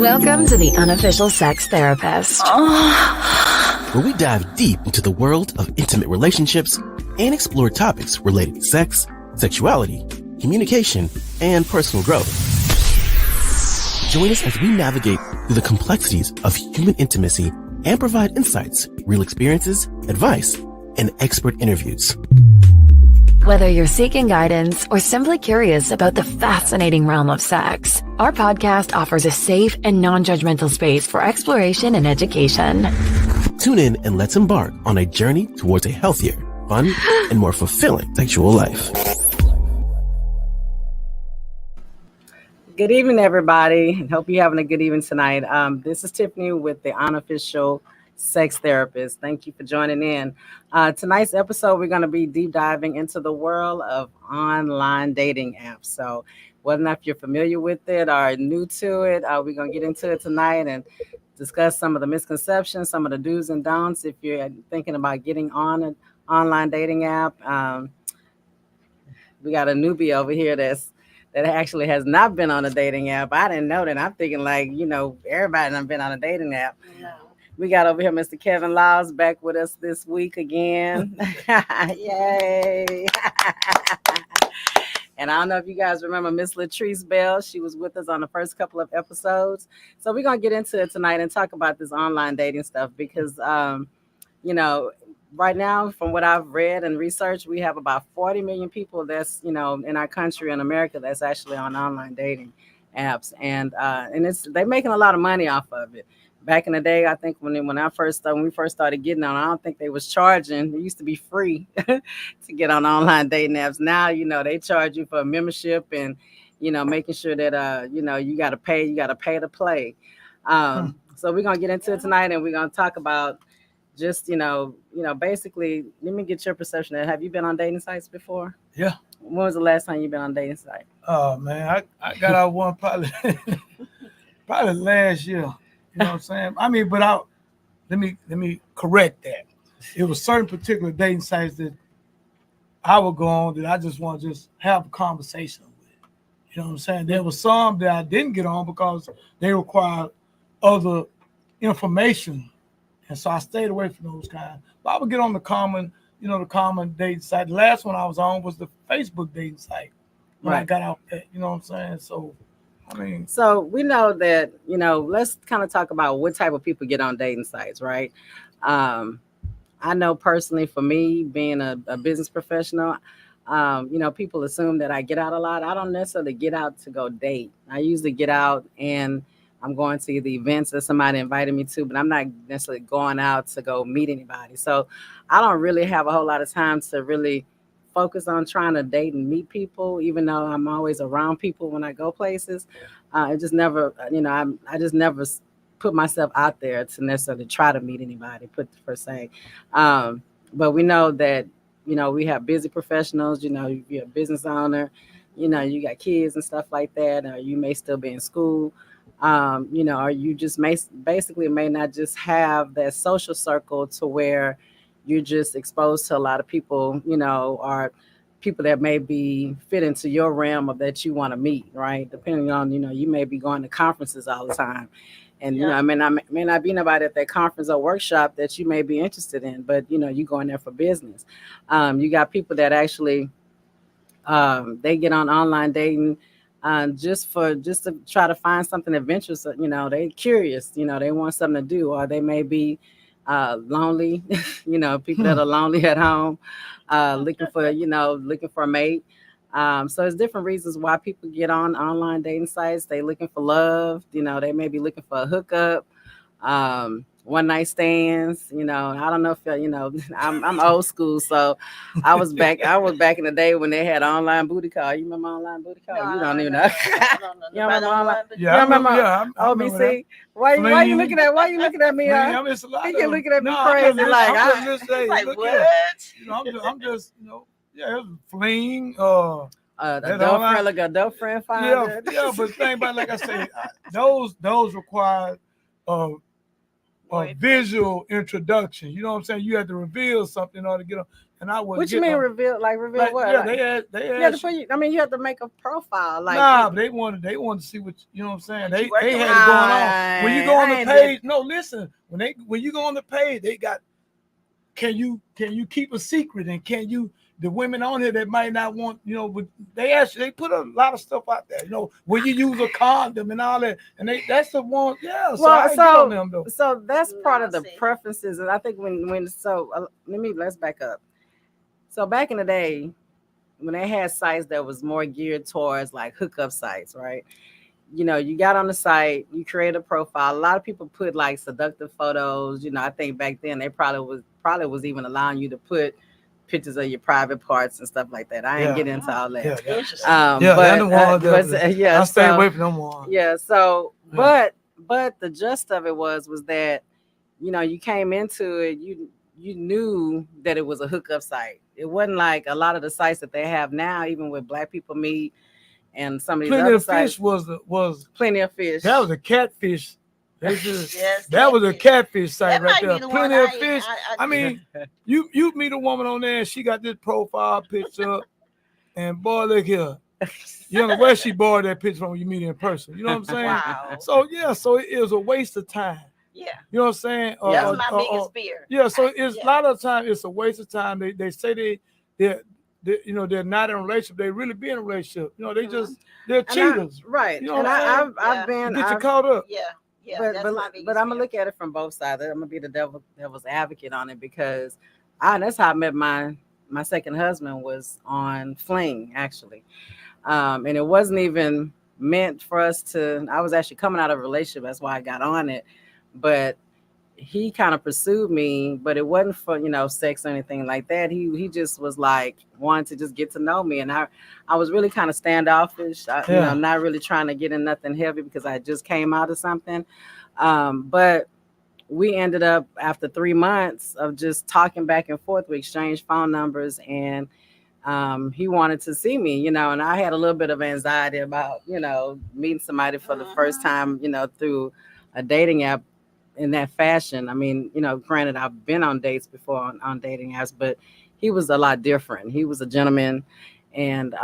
Welcome to the Unofficial Sex Therapist, where we dive deep into the world of intimate relationships and explore topics related to sex, sexuality, communication, and personal growth. Join us as we navigate through the complexities of human intimacy and provide insights, real experiences, advice, and expert interviews. Whether you're seeking guidance or simply curious about the fascinating realm of sex, our podcast offers a safe and non-judgmental space for exploration and education. Tune in and let's embark on a journey towards a healthier, fun, and more fulfilling sexual life. Good evening, everybody. Hope you're having a good evening tonight. This is Tiffany with the Unofficial Sex Therapist. Thank you for joining in. Tonight's episode, we're going to be deep diving into the world of online dating apps. So whether or not you're familiar with it or new to it, we're going to get into it tonight and discuss some of the misconceptions, some of the do's and don'ts if you're thinking about getting on an online dating app. We got a newbie over here that actually has not been on a dating app. I didn't know that. I'm thinking everybody done been on a dating app. No. We got over here Mr. Kevin Laws back with us this week again. Yay. And I don't know if you guys remember Miss Latrice Bell. She was with us on the first couple of episodes. So we're going to get into it tonight and talk about this online dating stuff because, right now, from what I've read and researched, we have about 40 million people that's, in our country in America that's actually on online dating apps. And they're making a lot of money off of it. Back in the day, I think when we first started getting on, I don't think they was charging. It used to be free to get on online dating apps. Now, they charge you for a membership and, making sure that, you got to pay to play. So we're going to get into it tonight and we're going to talk about just, basically, let me get your perception. Have you been on dating sites before? Yeah. When was the last time you've been on a dating site? Oh, man, I got out one probably last year. You know what I'm saying? I mean, but let me correct that. It was certain particular dating sites that I would go on that I just want to just have a conversation with. You know what I'm saying? There were some that I didn't get on because they required other information. And so I stayed away from those kinds. But I would get on the common dating site. The last one I was on was the Facebook dating site when I got out there. You know what I'm saying? So we know that, let's kind of talk about what type of people get on dating sites, right? I know personally for me, being a business professional, people assume that I get out a lot. I don't necessarily get out to go date. I usually get out and I'm going to the events that somebody invited me to, but I'm not necessarily going out to go meet anybody. So I don't really have a whole lot of time to really focus on trying to date and meet people, even though I'm always around people when I go places. I just never, I just never put myself out there to necessarily try to meet anybody per se. But we know that, we have busy professionals, if you're a business owner, you got kids and stuff like that, or you may still be in school, or you just may not just have that social circle to where you're just exposed to a lot of people, or people that may be fit into your realm of that you want to meet, right? Depending on, you may be going to conferences all the time. And, I may not be nobody at that conference or workshop that you may be interested in, but, you go in there for business. You got people that actually, they get on online dating just to try to find something adventurous. They're curious, they want something to do, or they may be lonely, people that are lonely at home, looking for a mate. So it's different reasons why people get on online dating sites. They looking for love, they may be looking for a hookup, one night stands, I don't know if I'm old school, so I was back in the day when they had online booty call. You remember online booty call? No, you don't even know. You remember online? Yeah, I remember OBC. Why you looking at me? He can looking at me crazy like what? I'm just fleeing. Adult friend finder. Yeah, but the thing about, like I said, those require a visual introduction. You know what I'm saying? You have to reveal something in order to get on. and I was. What you mean reveal? Like reveal like, what? Yeah, Like, they you had. have to put, I mean, you have to make a profile. Like, Nah, but they wanted to see what you know what I'm saying. They had it going on. When you go on the I ain't page, no, listen. When you go on the page, they got. Can you keep a secret, and can you the women on here that might not want, you know, but they put a lot of stuff out there, you know, will you use a condom and all that, and that's the one, yeah. So I ain't get on them though. So that's part of the preferences, and I think let's back up. So back in the day, when they had sites that was more geared towards like hookup sites, right? You know, you got on the site, you create a profile. A lot of people put like seductive photos. You know, I think back then they probably was even allowing you to put pictures of your private parts and stuff like that. I ain't get into all that. I stay away from them ones. Yeah. So, but the gist of it was that, you know, you came into it, you knew that it was a hookup site. It wasn't like a lot of the sites that they have now, even with Black People Meet and some of these other sites. was Plenty of Fish. That was a catfish. That was a catfish site right there. Plenty of Fish. I mean, you meet a woman on there and she got this profile picture, and boy, look here. You don't know where she borrowed that picture from when you meet her in person. You know what I'm saying? Wow. So it was a waste of time. Yeah. You know what I'm saying? That's my biggest fear. Yeah, so it's a lot of times it's a waste of time. They say they're you know, they're not in a relationship. They really be in a relationship. You know, they're cheaters. Right. You know and I've been you caught up. Yeah. Yeah, but I'm gonna look at it from both sides. I'm gonna be the devil's advocate on it, because that's how I met my second husband, was on Fling, actually. And it wasn't even meant for us to. I was actually coming out of a relationship, that's why I got on it. But he kind of pursued me, but it wasn't for, you know, sex or anything like that. He just was like wanting to just get to know me, and I was really kind of standoffish. You know, not really trying to get in nothing heavy because I just came out of something. But we ended up, after 3 months of just talking back and forth, we exchanged phone numbers, and he wanted to see me, you know, and I had a little bit of anxiety about, you know, meeting somebody for the first time, you know, through a dating app in that fashion. I mean, you know, granted, I've been on dates before on dating apps, but he was a lot different. He was a gentleman, and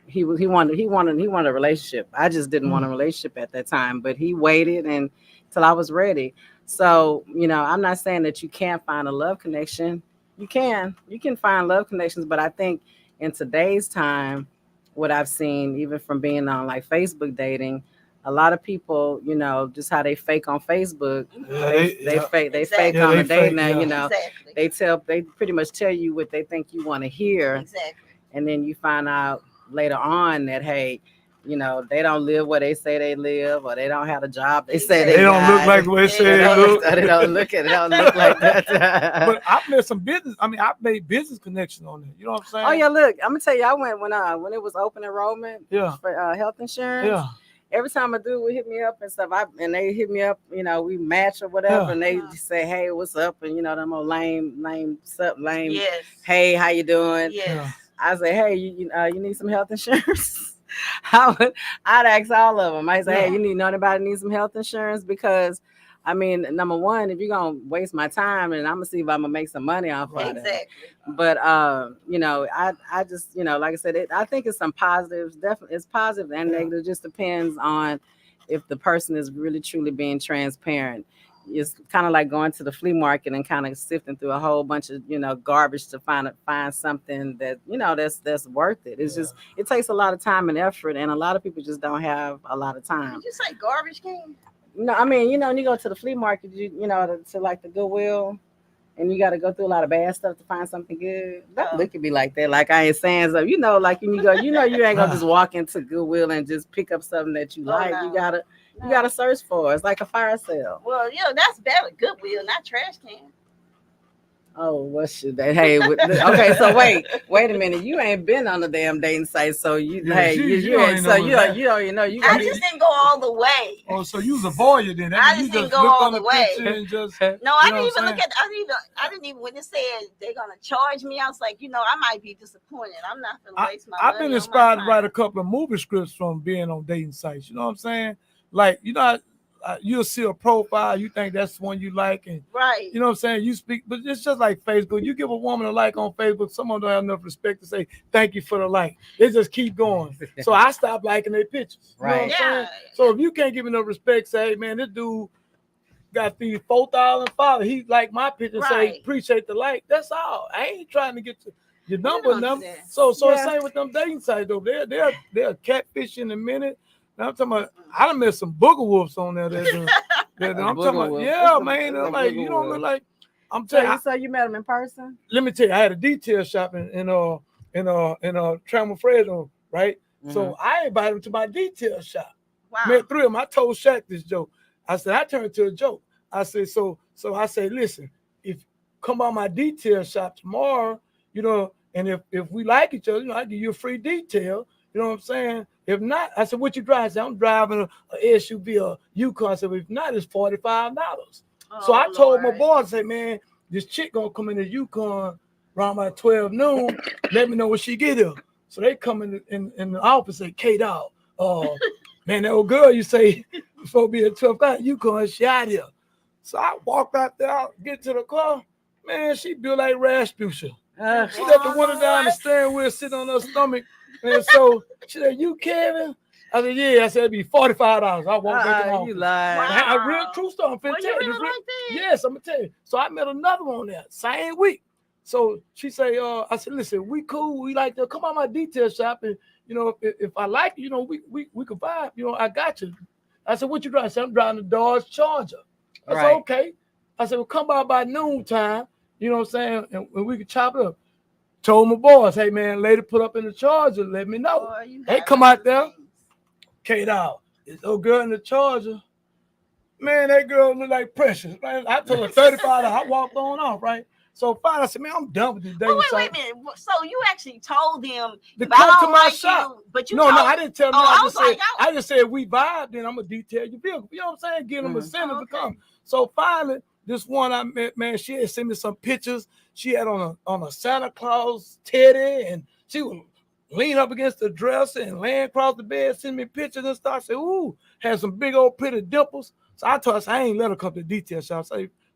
he wanted a relationship. I just didn't want a relationship at that time, but he waited until I was ready. So, you know, I'm not saying that you can't find a love connection. You can find love connections, but I think in today's time, what I've seen, even from being on like Facebook dating, a lot of people, you know, just how they fake on Facebook, they fake on the date now, you know. They pretty much tell you what they think you want to hear. Exactly. And then you find out later on that, hey, you know, they don't live where they say they live, or they don't have a job they say they don't look like the way they say they look. They don't look like that. But I've made some business. I mean, I've made business connections on it. You know what I'm saying? Oh yeah, look, I'm gonna tell you, I went when it was open enrollment for health insurance. Yeah. Every time a dude would hit me up and stuff, and they hit me up, you know, we match or whatever, and they just say, "Hey, what's up?" And you know, them old lame. Yes. Hey, how you doing? Yes. I say, "Hey, you need some health insurance?" I'd ask all of them. I say, "Hey, you know anybody need some health insurance?" Because, I mean, number one, if you're gonna waste my time, and I'm gonna see if I'm gonna make some money off of it. Exactly. But you know, I just, you know, like I said, I think it's some positives. Definitely, it's positive and negative. It just depends on if the person is really truly being transparent. It's kind of like going to the flea market and kind of sifting through a whole bunch of, you know, garbage to find something that, you know, that's worth it. It's just, it takes a lot of time and effort, and a lot of people just don't have a lot of time. Did you say garbage can? No, I mean, you know, when you go to the flea market, you know, to like the Goodwill, and you got to go through a lot of bad stuff to find something good. Don't look at me like that. Like I ain't saying so. You know, like when you go, you know, you ain't gonna just walk into Goodwill and just pick up something that you like. No. You gotta search for it. It's like a fire sale. Well, yeah, that's better. Goodwill, not trash can. Oh, what should they? Hey, okay. So wait a minute. You ain't been on the damn dating site, so you ain't. So you don't even know. I just didn't go all the way. Oh, so you was a voyeur then? I just didn't go all the way. No, I didn't even look at. I didn't even when it said they're gonna charge me. I was like, you know, I might be disappointed. I'm not gonna waste my money. I've been inspired to write a couple of movie scripts from being on dating sites. You know what I'm saying? Like, you know, you'll see a profile, you think that's the one you like, and right. you know what I'm saying? You speak, but it's just like Facebook. You give a woman a like on Facebook, someone don't have enough respect to say thank you for the like. They just keep going. So I stopped liking their pictures. You know what I'm saying? So if you can't give enough respect, say, hey, man, this dude got these 4,000 followers. He like my picture, say appreciate the like. That's all. I ain't trying to get to your number. So same with them dating sites though. They're catfish in a minute. Now I'm talking about I done met some booger wolves on there. I'm talking about, yeah, man. I'm like, you don't look like. I'm telling you. So you met him in person? Let me tell you, I had a detail shop in Trammell Fresno, right? Mm-hmm. So I invited him to my detail shop. Wow. Met 3 of them. I told Shaq this joke. I said, I turned it to a joke. I said, so I said, listen, if come by my detail shop tomorrow, you know, and if we like each other, you know, I give you a free detail. You know what I'm saying? If not, I said, what you driving? I said, I'm driving a SUV, a Yukon. I said, if not, it's $45. So I told my boy, I said, man, this chick gonna come in the Yukon around by 12 noon. Let me know when she get here. So they come in the office and say, K-Dog, man, that old girl you say supposed to be at 12 o'clock, Yukon, she out here. So I walked out there, get to the car. Man, she built like Rasputia. She let the window down the steering wheel, sitting on her stomach. And so she said, you Kevin? I said, yeah. I said, it'd be $45. I walked back in. You lied. Wow. A real true story. I'm finna tell you. Like yes, I'm gonna tell you. So I met another one there, same week. So she say, I said, listen, we cool. We like to come on my detail shop, and you know, if I like you, you know, we could vibe. You know, I got you. I said, what you driving? I said, I'm driving the Dodge Charger. I said, okay. I said, well, come by noon time. You know what I'm saying? And we could chop it up. Told my boys, hey man, later put up in the Charger, let me know. They come out there. K-Dog, this old girl in the Charger. Man, that girl look like Precious. Man, I told her $35. I walked on off, right? So finally, I said, man, I'm done with this day. Wait a minute. So you actually told them to come to my shop. But you no, I didn't tell them. I just said we vibe, then I'm gonna detail your vehicle. You know what I'm saying? Give them a incentive to come. So finally, this one I met, man, she had sent me some pictures. She had on a Santa Claus teddy, and she would lean up against the dresser and lay across the bed, send me pictures and stuff. I said, ooh, had some big old pretty dimples. So I told her, I ain't let her come to the detail shop.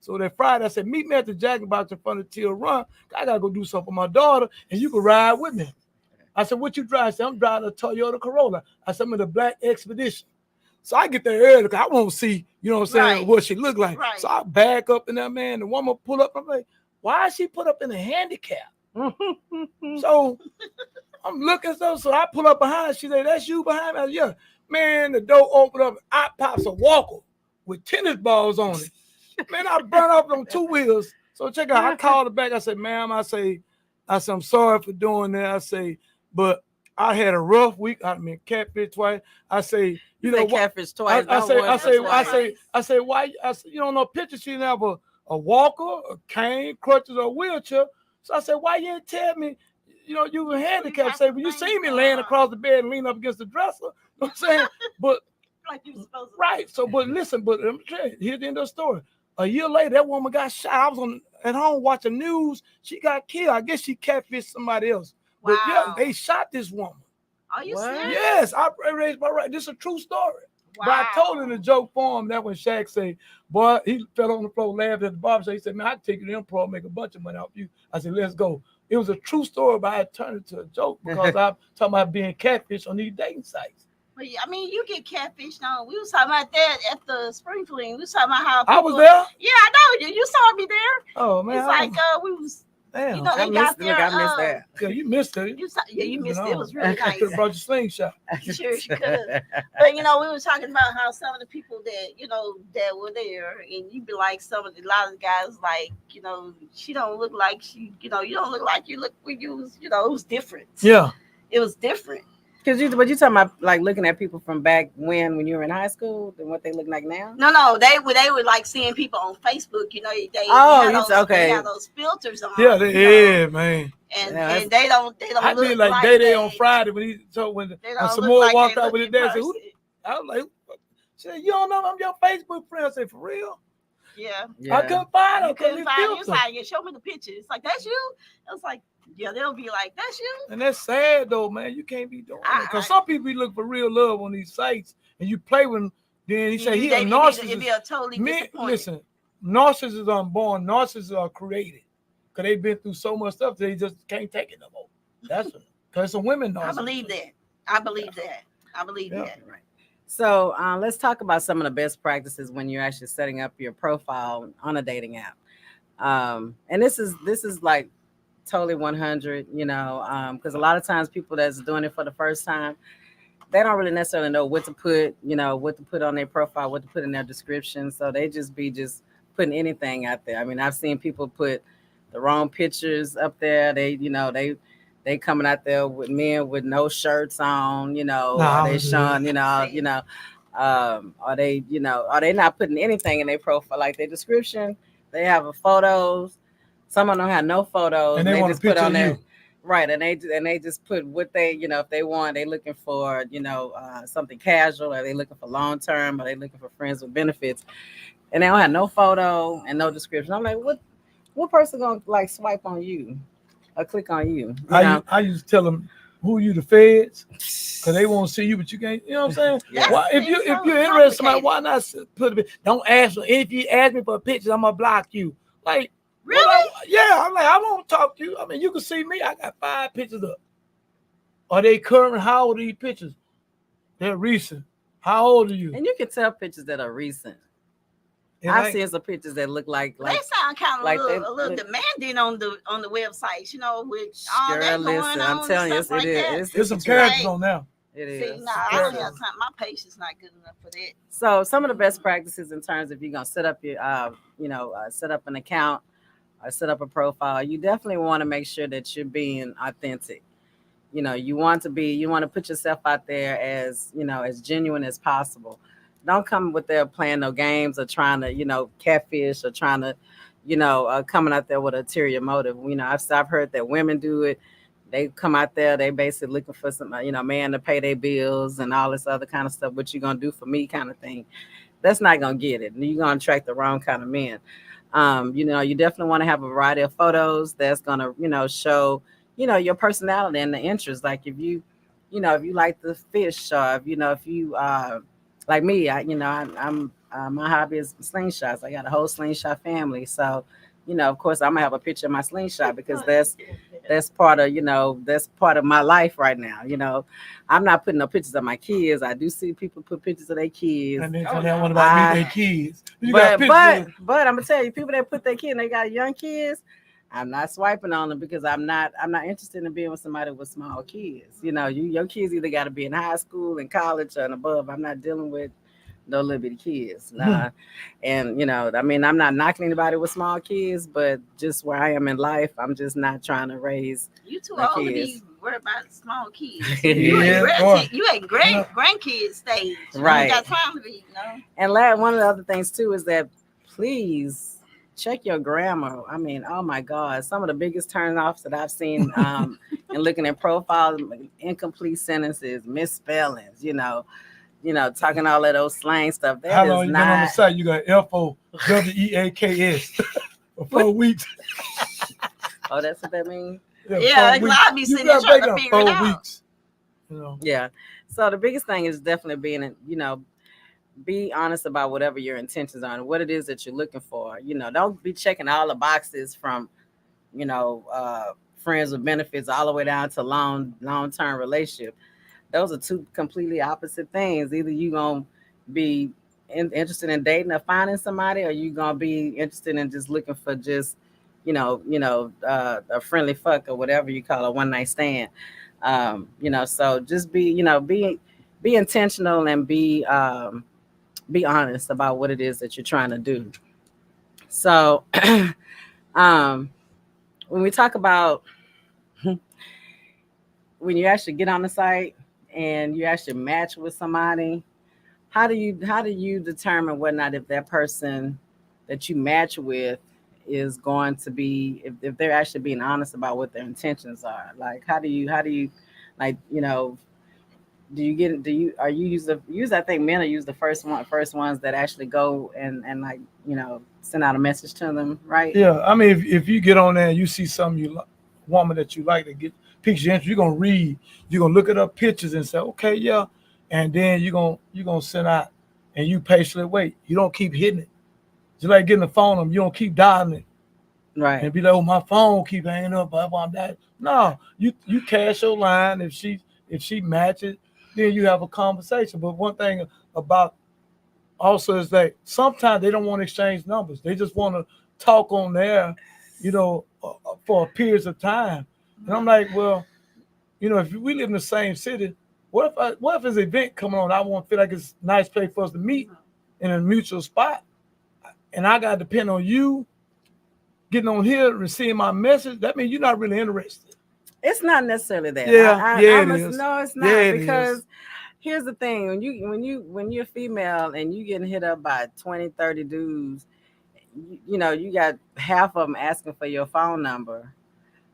So that Friday, I said, meet me at the Jack in the Box in front of Teal Run. I gotta go do something for my daughter, and you can ride with me. I said, what you drive? I said, I'm driving a Toyota Corolla. I said, I'm in the Black Expedition. So I get there early because I want to see, you know what I'm saying, what she look like. Right. So I back up in there, man. The woman pull up. I'm like, why is she put up in a handicap? So I'm looking, so I pull up behind. She said, that's you behind me? I said, yeah. Man, the door opened up. I pops a walker with tennis balls on it. Man, I burn up on 2 wheels. So check out, I called her back. I said, ma'am, I said, I'm sorry for doing that. I say, but I had a rough week. I mean, catfish twice. I say, you know, catfish twice. I say, why? I say, you don't know pictures. She didn't have a walker, a cane, crutches, or a wheelchair. So I said, why you didn't tell me, you know, you were handicapped? Say, well, you see me laying across the bed and leaning up against the dresser. You know what I'm saying? But like you supposed to. Right. So, but listen, but let me tell you, here's the end of the story. A year later, that woman got shot. I was at home watching news. She got killed. I guess she catfished somebody else. Wow. But yeah, they shot this woman. Are you serious? Yes, I raised my right. This is a true story. Wow. But I told her in the joke form that when Shaq said, boy, he fell on the floor, laughed at the barbershop. He said, man, I'd take you to improv, make a bunch of money off you. I said, let's go. It was a true story, but I turned it to a joke because I'm talking about being catfish on these dating sites. I mean, you get catfish now. We was talking about that at the spring fling. We was talking about how I was there. Yeah, I know. You saw me there. Oh man, it's like we was. Damn, you know, they got there. I missed that. Yeah, you missed it. You missed it. It was really nice. I could have brought your slingshot. Sure, you could. But you know, we were talking about how some of the people that were there, and you'd be like, a lot of the guys, like, you know, she don't look like she, you know, you don't look like you look when you was, you know, it was different. Yeah, it was different. Because you talking about like looking at people from back when you were in high school and what they look like now? No, they were like seeing people on Facebook. You know, they have those filters on. Yeah, man. And they don't. I look did like Day on Friday when Samoa walked out with his dad. Said, I was like, she said, you don't know I'm your Facebook friend. I said, for real? Yeah. I couldn't find her. You couldn't find her. You was like, show me the picture. It's like, that's you. I was like, yeah, they'll be like, that's you. And that's sad though, man. You can't be doing that. Because some people look for real love on these sites and you play with them, then he said he a It'd narcissist. be a totally disappointed. Listen, narcissists are unborn. Narcissists are created because they've been through so much stuff they just can't take it no more. That's because it's a women narcissist. I believe that. Right. So let's talk about some of the best practices when you're actually setting up your profile on a dating app. And this is like totally 100, you know, because a lot of times people that's doing it for the first time, they don't really necessarily know what to put, you know, what to put on their profile, what to put in their description. So they just putting anything out there. I mean, I've seen people put the wrong pictures up there. They coming out there with men with no shirts on, you know, or they showing, are they not putting anything in their profile, like their description. They have a photos. Some of them have no photos. And they want just a picture put on of there. you. Right, and they just put what they, you know, if they want, they looking for, you know, something casual, or they looking for long term, or they looking for friends with benefits, and they don't have no photo and no description. I'm like, what person gonna like swipe on you or click on you? I used to tell them, who you, the feds? Because they won't see you, but you can't. You know what I'm saying? Yeah. Why, if you're interested in somebody, why not put it? Don't ask for. If you ask me for a picture, I'm gonna block you. Like, really? Yeah. I'm like, I won't talk to you. I mean, you can see me. I got 5 pictures up. Are they current? How old are these pictures? They're recent. How old are you? And you can tell pictures that are recent. And I've seen some pictures that look like they sound kind of like a little demanding on the websites, you know, with all girl, that going listen, on. I'm telling you, and stuff like that. There's some characters on now. It See, is. I don't have time. My patience not good enough for that. So some of the best practices in terms of you're gonna set up your, set up an account or set up a profile, you definitely want to make sure that you're being authentic. You know, you want to put yourself out there as, you know, as genuine as possible. Don't come with there playing no games or trying to, you know, catfish or trying to, you know, coming out there with an ulterior motive. You know, I've heard that women do it. They come out there, they basically looking for some, you know, man to pay their bills and all this other kind of stuff. What you gonna do for me, kind of thing. That's not gonna get it. You're gonna attract the wrong kind of men. You know, you definitely want to have a variety of photos that's gonna, you know, show, you know, your personality and the interest. Like if you like the fish, or if you like me, I'm my hobby is slingshots. I got a whole slingshot family, so you know, of course, I'm gonna have a picture of my slingshot because that's part of my life right now. You know, I'm not putting no pictures of my kids. I do see people put pictures of their kids. And then they want about me, their kids. But I'm gonna tell you, people that put their kid and they got young kids, I'm not swiping on them because I'm not interested in being with somebody with small kids. You know, your kids either got to be in high school and college and above. I'm not dealing with no little bitty kids. Nah. And you know, I mean, I'm not knocking anybody with small kids, but just where I am in life, I'm just not trying to raise. You too old to be worried about small kids. You at grandkids stage. Right. You got time to be, you know. And one of the other things too is that please check your grammar. I mean, oh my God, some of the biggest turn-offs that I've seen and looking at profiles, incomplete sentences, misspellings, you know, talking all of those slang stuff. How long you been on the site? You got FOWEAKS for 4 weeks. Oh, that's what that means? Yeah, I'll be sitting there trying to figure it out. 4 weeks. You know. Yeah. So the biggest thing is definitely being, you know, be honest about whatever your intentions are and what it is that you're looking for. You know, don't be checking all the boxes from, you know, friends with benefits all the way down to long-term relationship. Those are two completely opposite things. Either you're going to be interested in dating or finding somebody, or you're going to be interested in just looking for just, a friendly fuck or whatever you call a one-night stand. You know, so just be intentional and be honest about what it is that you're trying to do. So when we talk about when you actually get on the site and you actually match with somebody, how do you determine whether or not if that person that you match with is going to be, if they're actually being honest about what their intentions are? Like how do you like, you know, I think men are use the first ones that actually go and like, you know, send out a message to them, right? Yeah, I mean, if you get on there and you see some woman that you like that piques your interest, you're gonna look at her pictures and say, okay, yeah, and then you're gonna send out and you patiently wait. You don't keep hitting it. Just like getting the phone number, you don't keep dialing it Right. and be like, "Oh, my phone keep hanging up." Blah, blah, blah. No, you cash your line. If she matches, then you have a conversation. But one thing about also is that sometimes they don't want to exchange numbers. They just want to talk on there, for periods of time. And I'm like, well, if we live in the same city, what if there's an event coming on? I want to feel like it's a nice place for us to meet in a mutual spot, and I got to depend on you getting on here, receiving my message. That means you're not really interested. It's not necessarily that. Yeah, it is. No, it's not, Yeah, because here's the thing: when you're female and you getting hit up by 20, 30 dudes, you got half of them asking for your phone number.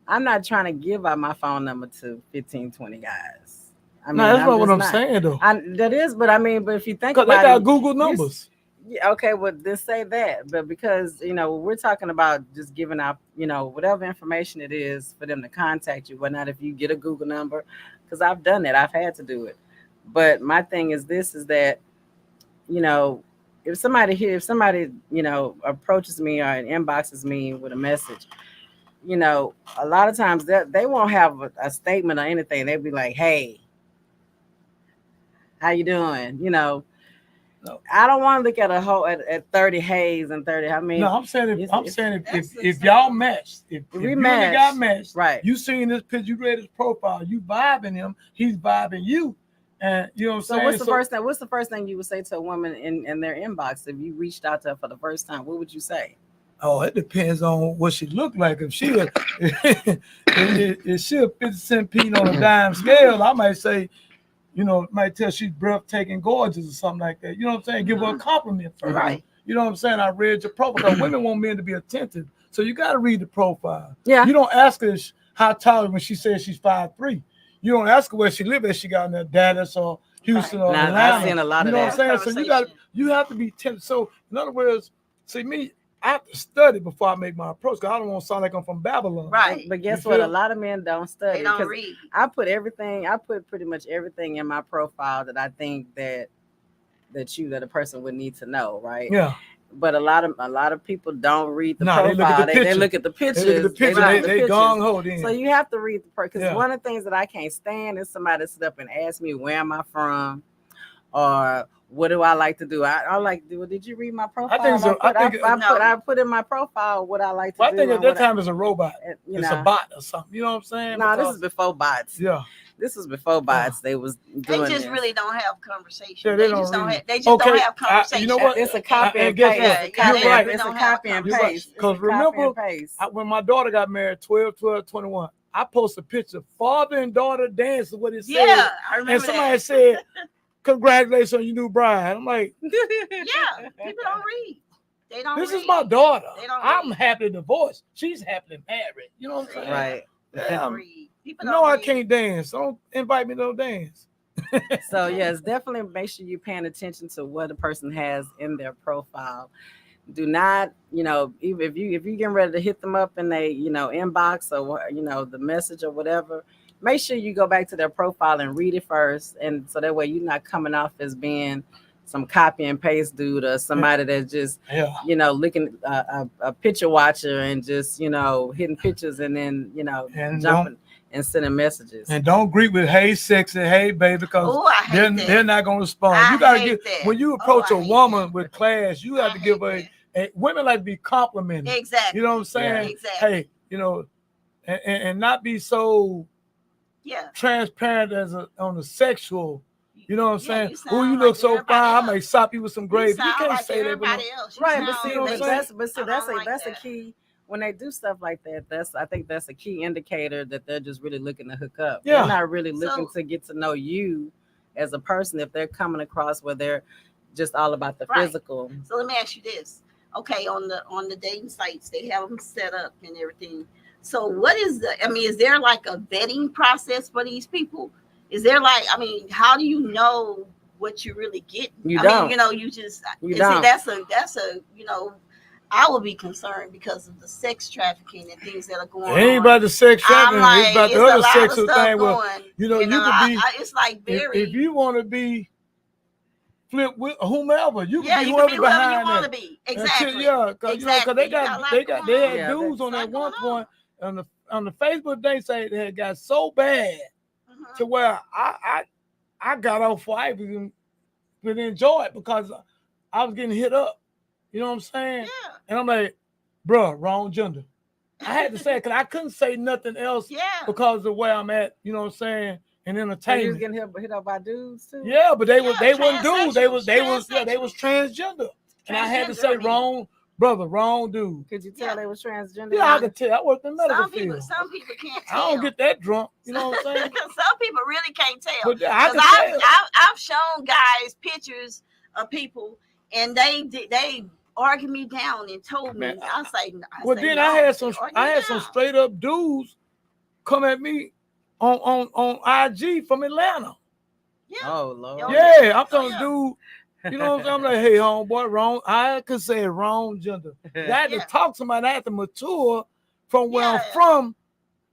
I'm not trying to give out my phone number to 15, 20 guys. I mean, No, that's not what I'm saying though. That is, but if you think Because about they got it, Google numbers. Yeah, okay, well, then say that. But because, we're talking about just giving out, whatever information it is for them to contact you, whatnot, if you get a Google number, because I've done that. I've had to do it. But my thing is that, if somebody, approaches me or inboxes me with a message, a lot of times they won't have a statement or anything. They'll be like, "Hey, how you doing?" No. I don't want to look at a whole at 30 Hayes and 30. I mean, No, I'm saying if y'all matched, if we you and the match, guy matched, right? You seen this picture, you read his profile, you vibing him, he's vibing you, and you know what I'm saying. So what's the first thing you would say to a woman in their inbox if you reached out to her for the first time? What would you say? Oh, it depends on what she looked like. If she if she a 50-cent piece on a dime scale, I might say, might tell she's breathtaking, gorgeous or something like that. You know what I'm saying? Give her a compliment first. Right. You know what I'm saying? I read your profile. Because women want men to be attentive. So you got to read the profile. Yeah. You don't ask her how tall when she says she's 5'3". You don't ask her where she lives, if she got in there, Dallas or Houston or Atlanta. I've seen a lot of that. You know what I'm saying? So you have to be attentive. So in other words, see me, I have to study before I make my approach, because I don't want to sound like I'm from Babylon. Right. But guess what? A lot of men don't study. They don't read. I put pretty much everything in my profile that I think that a person would need to know, right? Yeah. But a lot of people don't read the No, profile. They look at the picture. They look at the pictures. They gong ho then. So you have to read the because one of the things that I can't stand is somebody sit up and ask me where am I from, or what do I like to do? I like to do. Well, did you read my profile? I put in my profile what I like to do. I think at that time it's a robot. It's a bot or something. You know what I'm saying? No, this is before bots. Yeah. This was before bots. They was doing They just this. really don't have conversation. Yeah, they just don't have conversation. You know what? It's a copy and guess paste. what? You're right. It's a copy and paste. Because remember, when my daughter got married, 12/12/21, I posted a picture, father and daughter dancing. What it said. Yeah, I remember. And somebody said, "Congratulations on your new bride." I'm like, yeah, people don't read. They don't. This read. is my daughter. I'm read. happily divorced. She's happily married. You know what I'm saying? Right. They don't read. People No, don't I read. can't dance. Don't invite me to no dance. So yes, definitely make sure you're paying attention to what a person has in their profile. Do not, even if you're getting ready to hit them up in a, inbox or the message or whatever, make sure you go back to their profile and read it first, and so that way you're not coming off as being some copy and paste dude or somebody that's just looking a picture watcher and just hitting pictures and then And jumping and sending messages. And don't greet with "Hey, sexy," "Hey, baby," because they're not going to respond. You got to get when you approach a woman with class, you have to give her. Women like to be complimented. Exactly. You know what I'm saying? Yeah. Exactly. Hey, and not be so transparent on the sexual. You know what I'm saying? You look so fine. I might sop you with some gravy. You can't say that. Right, but that's a key. When they do stuff like that, I think that's a key indicator that they're just really looking to hook up. Yeah. They're not really looking to get to know you as a person if they're coming across where they're just all about the physical. So let me ask you this. Okay, on the dating sites, they have them set up and everything. So what is is there like a vetting process for these people? Is there how do you know what you're really getting? You don't. You just don't. That's a I will be concerned because of the sex trafficking and things that are going on. It ain't about the sex trafficking. It's about the other sexual thing. Well, you could be. It's like very. If you want to be flip with whomever. You Yeah, can be you can be whoever whoever you behind want to that. be. Until- Exactly. yeah, because Exactly. they You got a got lot they going got they on. had Yeah, dudes on Lot at one going on. point on the Facebook they say they had got so bad Mhm. to where I got off for I even enjoy it because I was getting hit up. You know what I'm saying? Yeah. And I'm like, bruh, wrong gender. I had to say it because I couldn't say nothing else Yeah. because of where I'm at, you know what I'm saying, in So you was entertainment. getting hit up by dudes too? Yeah, but they Yeah, wasn't dudes. They was transsexual. transgender. And I had to Transgender, say I mean. wrong, brother, wrong dude. Could you tell Yeah. they was transgender? Yeah, I could tell. I worked in the medical field. Some people can't I tell. don't get that drunk. You know what I'm saying? Some people really can't tell. But I Because can tell. I've shown guys pictures of people, and they argued me down and told me. Man, Well, then I had some straight up dudes come at me on IG from Atlanta. Yeah. Oh Lord. Yeah, I'm telling yeah. dude. You know what I'm saying? I'm like, hey, homeboy, wrong. I could say wrong gender. I had to Yeah. talk to somebody. I had to mature from where I'm Yeah. from,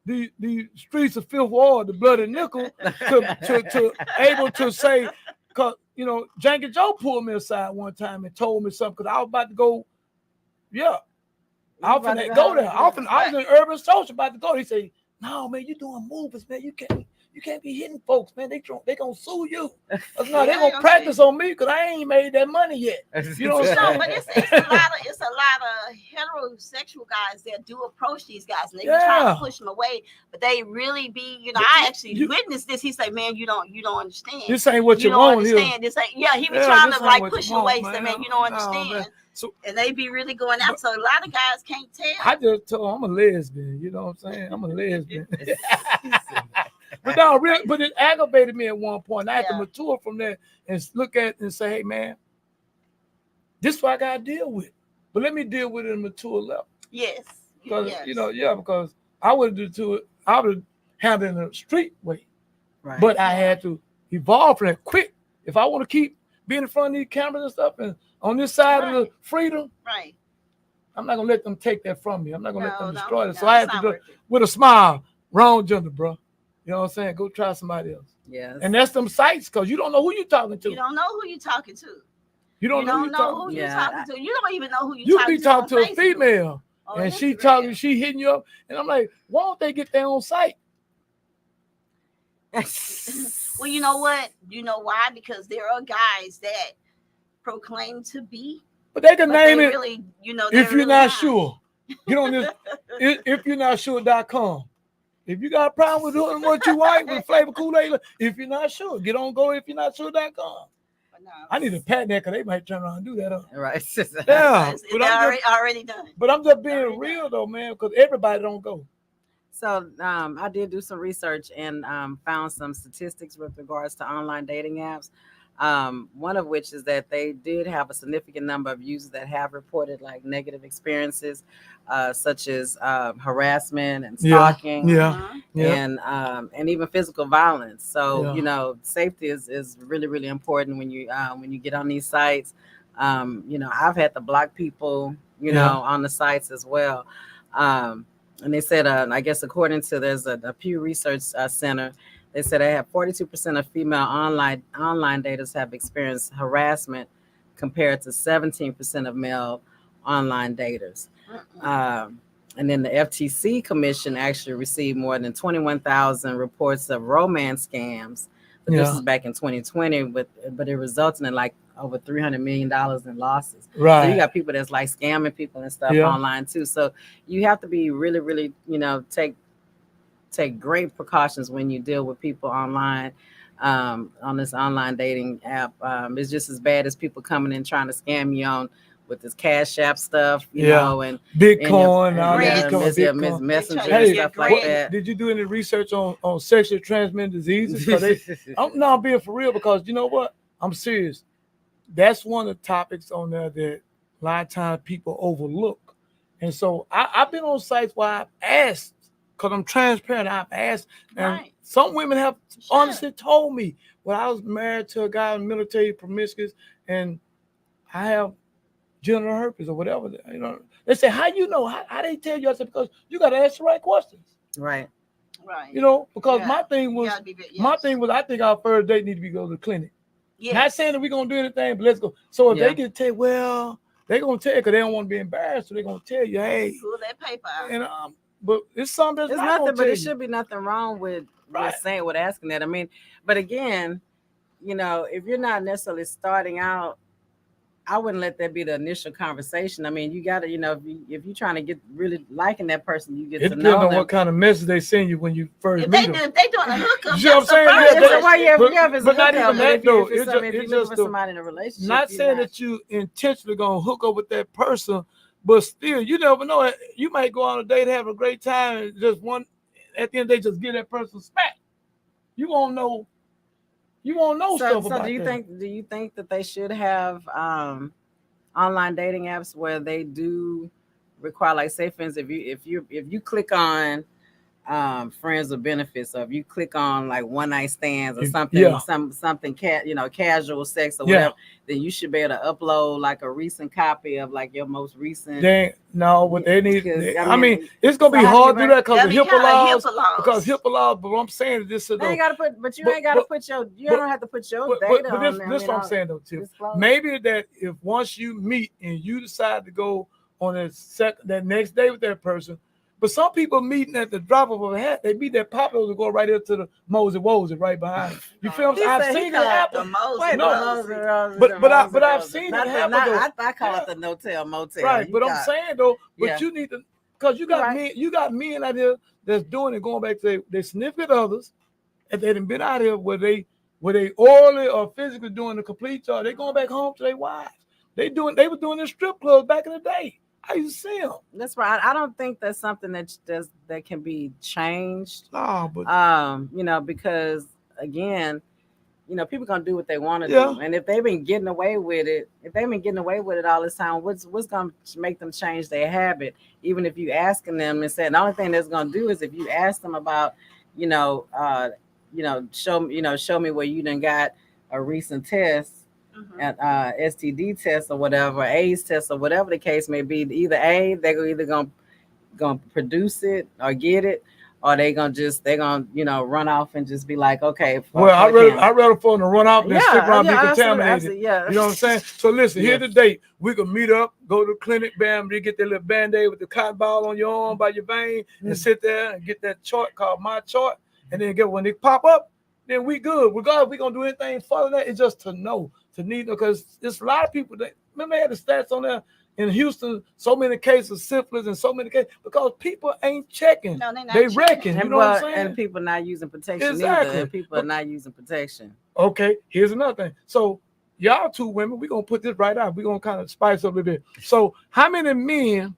the streets of Fifth Ward, the Bloody Nickel, to able to say, cause you know, Janky Joe pulled me aside one time and told me something because I was about to go, yeah, I was finna go there. I was in Urban Social about to go. He said, no, man, you doing movies, man. You can't be hitting folks, man. They gonna sue you. I said, no, they gonna practice on me because I ain't made that money yet. You know what I'm No, saying? but it's a lot of heterosexual guys that do approach these guys, and they be trying to push them away, but they really be, you know, I actually witnessed this. He said, man, you don't understand. This ain't what you you don't want understand. here. This ain't, yeah, he be trying this to ain't like what push you you away, want, say, man. man, you don't No, understand. man. So and they be really going out. So a lot of guys can't tell. I just told him I'm a lesbian. You know what I'm saying? I'm a lesbian. But no, really, but it aggravated me at one point. I had to mature from there and look at it and say, hey, man, this is what I got to deal with. But let me deal with it at a mature level. Yes. Because, you know, because I would do it, I would have it in a street way. Right. But I had to evolve from that quick. If I want to keep being in front of these cameras and stuff and on this side of the freedom, right. I'm not going to let them take that from me. I'm not going to let them destroy it. So no, I had to do it with a smile. Wrong gender, bro. You know what I'm saying? Go try somebody else. Yes. And that's them sites because you don't know who you're talking to. You don't know who you're talking to. You don't know who you're talking to. You don't even know who you talking to. You be talking to a female and she talking, she hitting you up. And I'm like, why don't they get their own site? Well, you know what? You know why? Because there are guys that proclaim to be. But they can name it. Really, you know, if you're not sure. Get on this if you're not sure.com. If you got a problem with doing what you like with Flavor Kool-Aid, if you're not sure, get on go if you're not sure.com. No, I need to patent that because they might turn around and do that. Right. Yeah. It's already done. But I'm just being real though, man, because everybody don't go. So I did do some research and found some statistics with regards to online dating apps. One of which is that they did have a significant number of users that have reported like negative experiences, such as harassment and stalking, and even physical violence. So you know, safety is really, really important when you get on these sites. You know, I've had to block people, you know, on the sites as well. And they said, I guess according to there's a Pew Research Center. They said they have 42% of female online daters have experienced harassment compared to 17% of male online daters. And then the FTC Commission actually received more than 21,000 reports of romance scams. But this is back in 2020, but it resulted in like over $300 million in losses. Right. So you got people that's like scamming people and stuff online too. So you have to be really, really, you know, take great precautions when you deal with people online on this online dating app. It's just as bad as people coming in trying to scam you on with this Cash App stuff, you know, and Bitcoin, Bitcoin, Messenger, and stuff like that. Did you do any research on sexually transmitted diseases? I'm being for real because you know what? I'm serious. That's one of the topics on there that a lot of times people overlook. And so I've been on sites where I've asked, because I'm transparent, I've asked, and some women have honestly told me, well, I was married to a guy in military promiscuous, and I have genital herpes or whatever. You know, they say, how you know? How they tell you? I said, because you got to ask the right questions. Right. Right. You know, because my thing was, I think our first date need to be go to the clinic. Yes. Not saying that we're gonna do anything, but let's go. So if Yeah. they can tell, well, they're gonna tell you because they don't want to be embarrassed, so they're gonna tell you, hey, Pull that paper out. and but it's something that's It's not nothing, gonna but tell it you. should be nothing wrong with Right. saying, with asking that. I mean, but again, you know, if you're not necessarily starting out, I wouldn't let that be the initial conversation. I mean, you gotta, you know, if you're trying to get really liking that person, you get It to depends know on them. what kind of message they send you when you first If meet they them. if they doing a hookup, You see what I'm that's the saying? first Yeah, It's a question. way if but- yeah, if it's but a not hookup, even but that, if, you, though. if it's It's something, just- if it's you're looking just for the- somebody in a relationship, Not you're saying not- that you intentionally gonna hook up with that person, but still, you never know. You might go on a date, have a great time, and just one at the end of the day, just give that person smack. You won't know. You won't know stuff So about do you that. think that they should have online dating apps where they do require, like, say for instance, if you click on friends with benefits, or if you click on like one night stands or something, Yeah. something casual sex or Yeah. whatever, then you should be able to upload like a recent copy of like your most recent. They no, what they need. Because, I mean, it's gonna so be how do you hard to do that because That'd of be HIPAA kinda laws. HIPAA laws. Because HIPAA laws. But what I'm saying is this: They ain't gotta put, but you But- ain't gotta but- put your, you but- don't have to put your But data this on there. this I what mean, I'm saying though, Tip. disclose. Maybe that if once you meet and you decide to go on that next day with that person, but some people meeting at the drop of a hat, they meet that popular to go right into the Mosey Wozy right behind. You feel what He I'm saying? said I've he seen it called happen. The Mosey Wait, No. Wozy. But I've seen it happen, though. I call Yeah. it the no-tell motel. Right, You but I'm got- saying though, but Yeah. you need to, because you got Right. men out here that's doing it, going back to their significant others, and they done been out here where they orally or physically doing the complete charge. They going back home to their wives. They were doing in strip clubs back in the day. I used to see them. That's right. I don't think that's something that can be changed. Nah, but You know, because again, you know, people gonna do what they want to Yeah. do, and if they've been getting away with it, all this time, what's gonna make them change their habit? Even if you asking them and saying the only thing that's gonna do is if you ask them about, show me where you done got a recent test. At STD test or whatever, AIDS test or whatever the case may be, they're either gonna produce it or get it, or they're gonna run off and just be like, okay. well, I'd rather for them to run out than stick around and be contaminated. Absolutely, yeah. You know what I'm saying? So listen, Yeah. here's the date. We can meet up, go to the clinic, bam, you get that little band-aid with the cotton ball on your arm by your vein, and sit there and get that chart called My Chart, and then when they pop up, then we good. Regardless, we gonna do anything further than that. It's just to know, to need, because there's a lot of people that remember they had the stats on there in Houston, so many cases of syphilis and so many cases because people ain't checking. No, they not They checking. reckon. You And, know what I'm saying? and people not using protection Exactly. either. And people are not using protection. Okay, here's another thing. So y'all two women, we're gonna put this right out. We're gonna kind of spice up a little bit. So how many men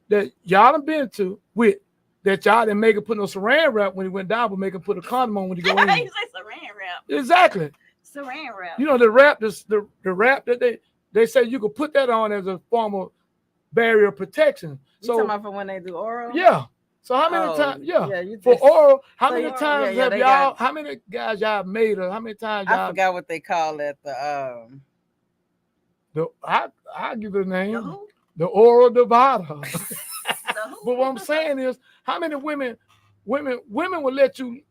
that y'all done been to with that y'all didn't make him put no saran wrap when he went down, but make him put a condom on when he go He in? said saran wrap. Exactly. Saran wrap. You know the wrap, the wrap that they say you could put that on as a form of barrier protection. You So talking about for when they do oral? yeah. So how many Oh, times? Yeah. you For just- oral, how So many you- times yeah, have they y'all? got- How many guys y'all made? Or how many times y'all? I forgot what they call it. I give it a name. The who? The oral divider. The who? But what I'm saying is, how many women will let you?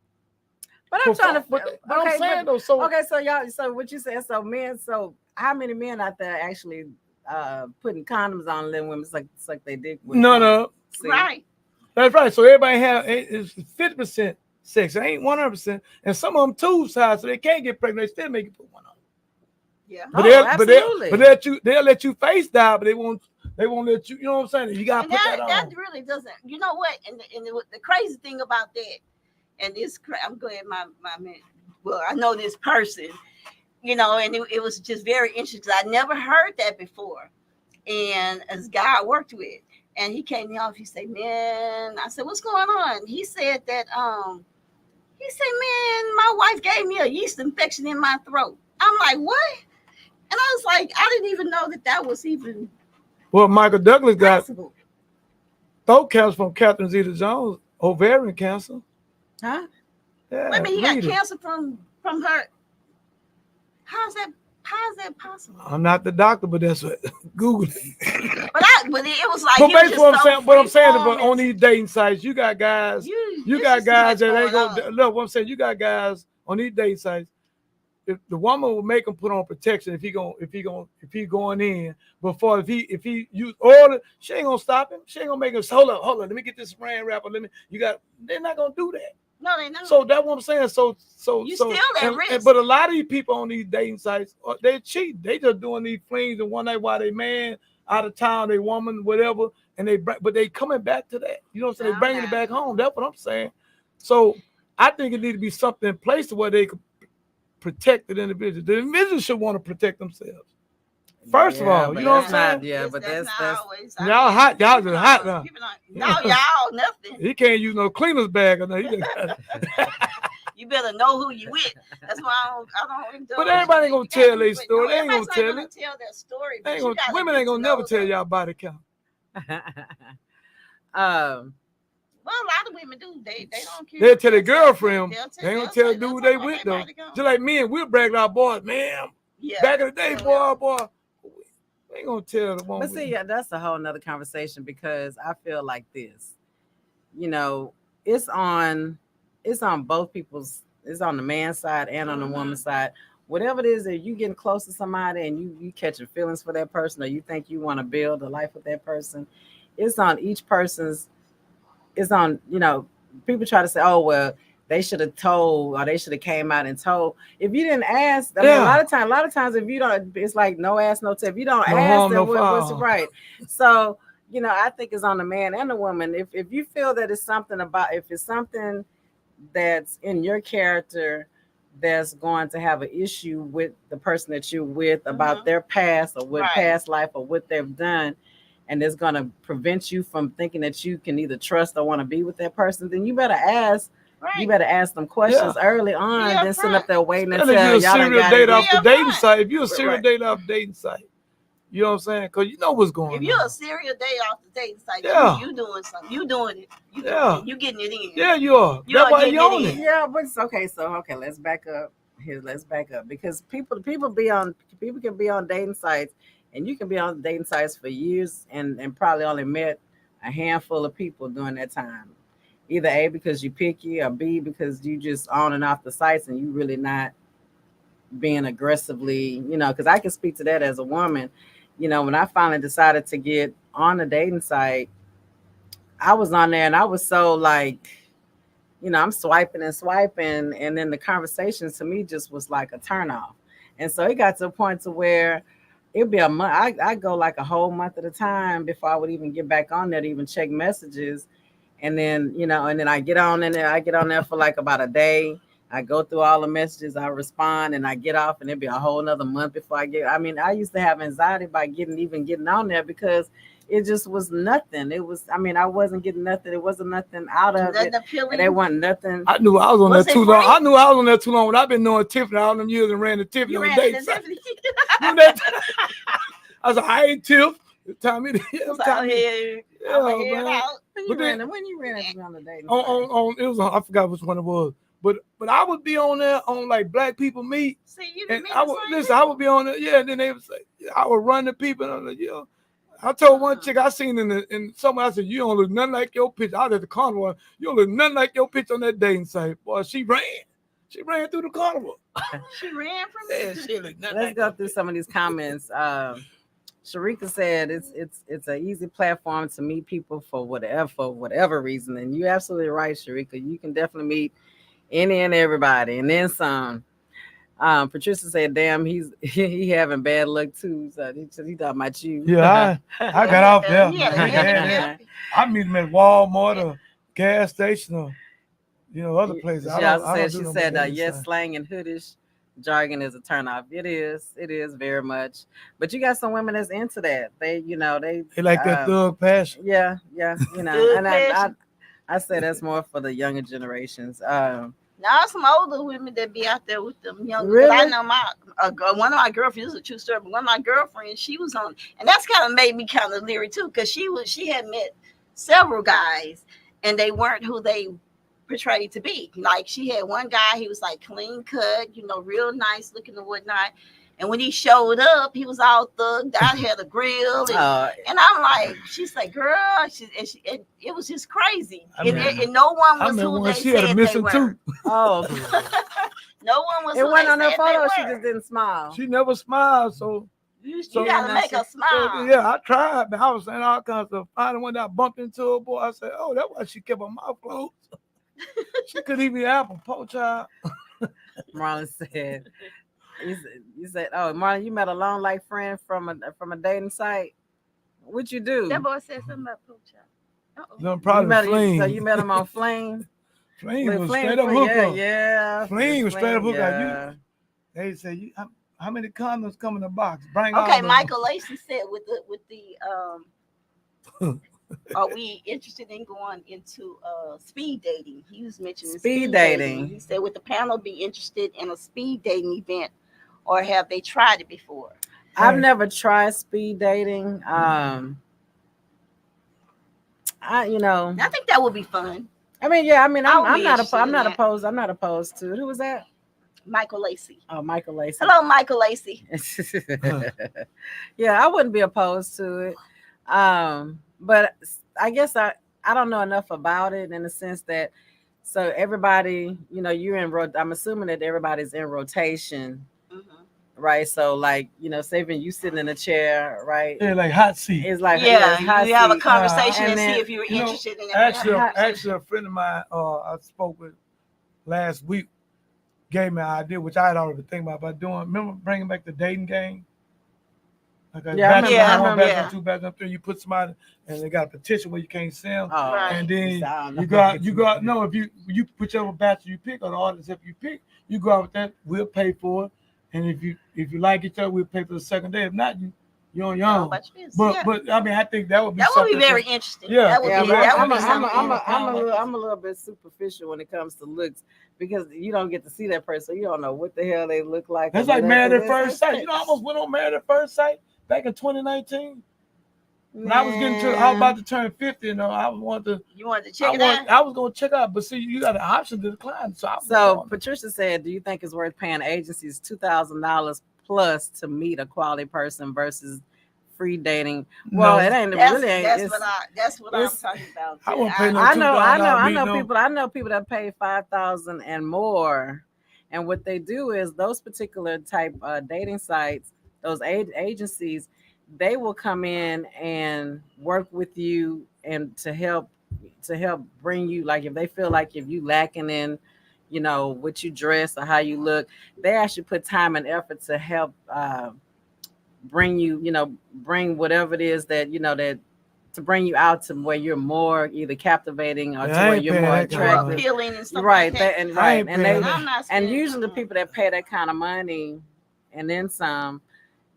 But I'm trying to. But I'm saying though, so Okay, so y'all. So what you said? So men. So how many men out there actually putting condoms on little women? It's like they did. With no, See? Right. that's right. So everybody is 50% sex. It ain't 100%, and some of them two sides, so they can't get pregnant. They still make you put one on. Yeah. But Oh, they'll absolutely. they'll let you face die, but they won't let you. You know what I'm saying? You gotta And put that that on. really doesn't. You know what? And the crazy thing about that, and this, I'm glad my man. Well, I know this person, you know, and it was just very interesting because I never heard that before. And as a guy I worked with, and he came me off. He said, "Man," I said, "What's going on?" He said that he said, "Man, my wife gave me a yeast infection in my throat." I'm like, "What?" And I was like, I didn't even know that was even Well, Michael Douglas got possible. throat cancer from Catherine Zeta-Jones, ovarian cancer. Huh? Yeah, I mean, he got read it. cancer from her. How's that possible? I'm not the doctor, but that's what Google it. But it was like. But he was basically, just what I'm saying, freeform but on and these dating sites, you got guys. You this got is too guys much that ain't going gonna on. look. What I'm saying, you got guys on these dating sites. if the woman will make him put on protection if he going in before if he use order, she ain't gonna stop him. She ain't gonna make him hold up, let me get this saran wrapper. They're not gonna do that. No, they not. So that's what I'm saying. So you still at risk. but a lot of these people on these dating sites, they cheat. They just doing these flings and one night while they man out of town, they woman, whatever, and but they coming back to that. You know what I'm saying? They bringing it back home. That's what I'm saying. So I think it need to be something in place where they could protect the individual. The individual should want to protect themselves. First of all, you know what I'm saying? Yeah, but that's always. Y'all hot. Y'all just hot now. No, y'all nothing. He can't use no cleaner's bag or nothing. You better know who you with. That's why I don't. But everybody ain't gonna tell their story. They ain't gonna tell it. Tell their story. Women ain't gonna never tell y'all body count. Well, a lot of women do. They don't care. They'll tell their girlfriend. They ain't gonna tell the dude they with though. Just like me and we'll brag our boys, man. Yeah. Back in the day, boy. We ain't gonna tell the woman. But see, that's a whole nother conversation because I feel like this. You know, it's on both people's. It's on the man's side and on the woman's side. Whatever it is that you getting close to somebody and you catching feelings for that person, or you think you want to build a life with that person, it's on each person's. It's on, people try to say, oh, well, they should have told or they should have came out and told. If you didn't ask, I mean, a lot of times if you don't, it's like no ask, no tell. If you don't ask, then what's right? So, I think it's on the man and the woman. If you feel that it's something if it's something that's in your character that's going to have an issue with the person that you're with about their past or with past life or what they've done, and it's going to prevent you from thinking that you can either trust or want to be with that person, then you better ask. Right. You better ask them questions early on, then sit up there waiting until y'all serial date off the dating site. If you're a serial date off the dating site, you know what I'm saying? Because you know what's going on. If you're a serial date off the dating site, you doing something. You doing it. You getting it in. Yeah, you are. That's why you own it. Yeah, but it's okay. So let's back up. Let's back up because people can be on dating sites. And you can be on dating sites for years and probably only met a handful of people during that time. Either A, because you picky, or B, because you just on and off the sites and you really not being aggressively, because I can speak to that as a woman. When I finally decided to get on a dating site, I was on there and I was so like, I'm swiping, and then the conversation to me just was like a turnoff. And so it got to a point to where it'd be a month. I go like a whole month at a time before I would even get back on there to even check messages. And then, and then I get on there for like about a day. I go through all the messages, I respond, and I get off, and it'd be a whole nother month before I used to have anxiety by getting on there because it just was nothing. It was, I wasn't getting nothing. It wasn't nothing out of it. And there wasn't nothing. I knew I was on there too long. I knew I was on there too long when I've been knowing Tiffany all them years and ran to Tiffany on the date site. I was like, I ain't Tiff. Tommy. When you ran it on the date? It was I forgot which one it was. But I would be on there on like Black People Meet. See, you and I would be on there, and then they would say, I would run the people, and I'm like, I told one chick I seen in somewhere, I said, you don't look nothing like your picture. I was at the carnival. You don't look nothing like your picture on that dating site. Boy, she ran. She ran through the carnival. She ran from it. Let's go through some of these comments. Sharika said it's an easy platform to meet people for whatever reason. And you're absolutely right, Sharika. You can definitely meet any and everybody. And then some. Patricia said, damn, he having bad luck too. So he talking about you. Yeah, I got off there. I meet him at Walmart or gas station or other places. She said yes, slang and hoodish jargon is a turnoff. It is very much. But you got some women that's into that. They like that thug passion. Yeah. And I say that's more for the younger generations. Now some older women that be out there with them young. Really? I know one of my girlfriends, this is a true story, but one of my girlfriends, she was on, and that's kind of made me kind of leery too, because she had met several guys and they weren't who they portrayed to be. Like she had one guy, he was like clean cut, real nice looking and whatnot. And when he showed up, he was all thugged out, had a grill. And I'm like, she's like, girl, it was just crazy. And no one was who they said they were. Oh. No one was. It who went they on her said photo. they She were. just didn't smile. She never smiled, so You so gotta make her smile. So, yeah, I tried, but I was saying all kinds of. Finally, when I bumped into her, boy, I said, "Oh, that's why she kept her mouth closed. She couldn't even apple, poor child." Marlon said, "You said, oh, Marlon, you met a long life friend from a dating site. What you do? That boy said something about poop chop. No, You probably met, Fling. so you met him on Fling. Fling Look, was Fling, straight up Fling, hooker. yeah. Fling was straight up hooker. Yeah. They say, how many condoms come in the box? Bring Okay, all of Michael Lacey said with the are we interested in going into speed dating? He was mentioning Speed dating. He said, would the panel be interested in a speed dating event, or have they tried it before? I've Right. never tried speed dating. I think that would be fun. I mean, yeah. I mean, I would I'm be not. interested I'm in not that. opposed. I'm not opposed to it. Who was that? Michael Lacey. Oh, Michael Lacey. Hello, Michael Lacey. Yeah, I wouldn't be opposed to it. But I guess I don't know enough about it in the sense that so everybody, you're in I'm assuming that everybody's in rotation, right? So like, say when you sitting in a chair, right? Yeah, like hot seat. It's like Yeah, hot you have a seat. conversation and and then, see if you're you know, interested in it. Actually, a friend of mine I spoke with last week gave me an idea, which I had already been thinking about doing. Remember bringing back the dating game? Like Yeah, I remember, back yeah. on two, back on three. You put somebody, and they got a petition where you can't sell. Oh, Right. And then I don't you know. go out. No, if you whichever bachelor you pick or the artist, if you pick, you go out with that. We'll pay for it, and if you like each other, we'll pay for the second day. If not, you're on your Know own. about your business. But Yeah. but I mean, I think that would be That would be something very to- interesting. Yeah. That would Yeah, be, but that would I'm be a something. I'm a little bit superficial when it comes to looks because you don't get to see that person. You don't know what the hell they look like. That's or like whatever. Married at It's- First Sight. You know, I almost went on Married at First Sight back in 2019. When I was I was about to turn 50, I wanted to. You wanted to check it out? I was gonna check out, but see, you got an option to decline. So Patricia said, "Do you think it's worth paying agencies $2,000 plus to meet a quality person versus free dating?" Well, No. it ain't That's, really ain't. that's what I'm it's- talking about. I won't pay no I know $2,000 people. I know people that pay $5,000 and more, and what they do is those particular type dating sites, those agencies, they will come in and work with you and to help bring you, like if they feel like if you lacking in, what you dress or how you look, they actually put time and effort to help bring you, bring whatever it is that that to bring you out to where you're more either captivating or to Yeah, I where ain't you're paying more that kind of More attractive. appealing and stuff Right, like that. and I ain't and paying they that. I'm not and spending- usually the people that pay that kind of money and then some,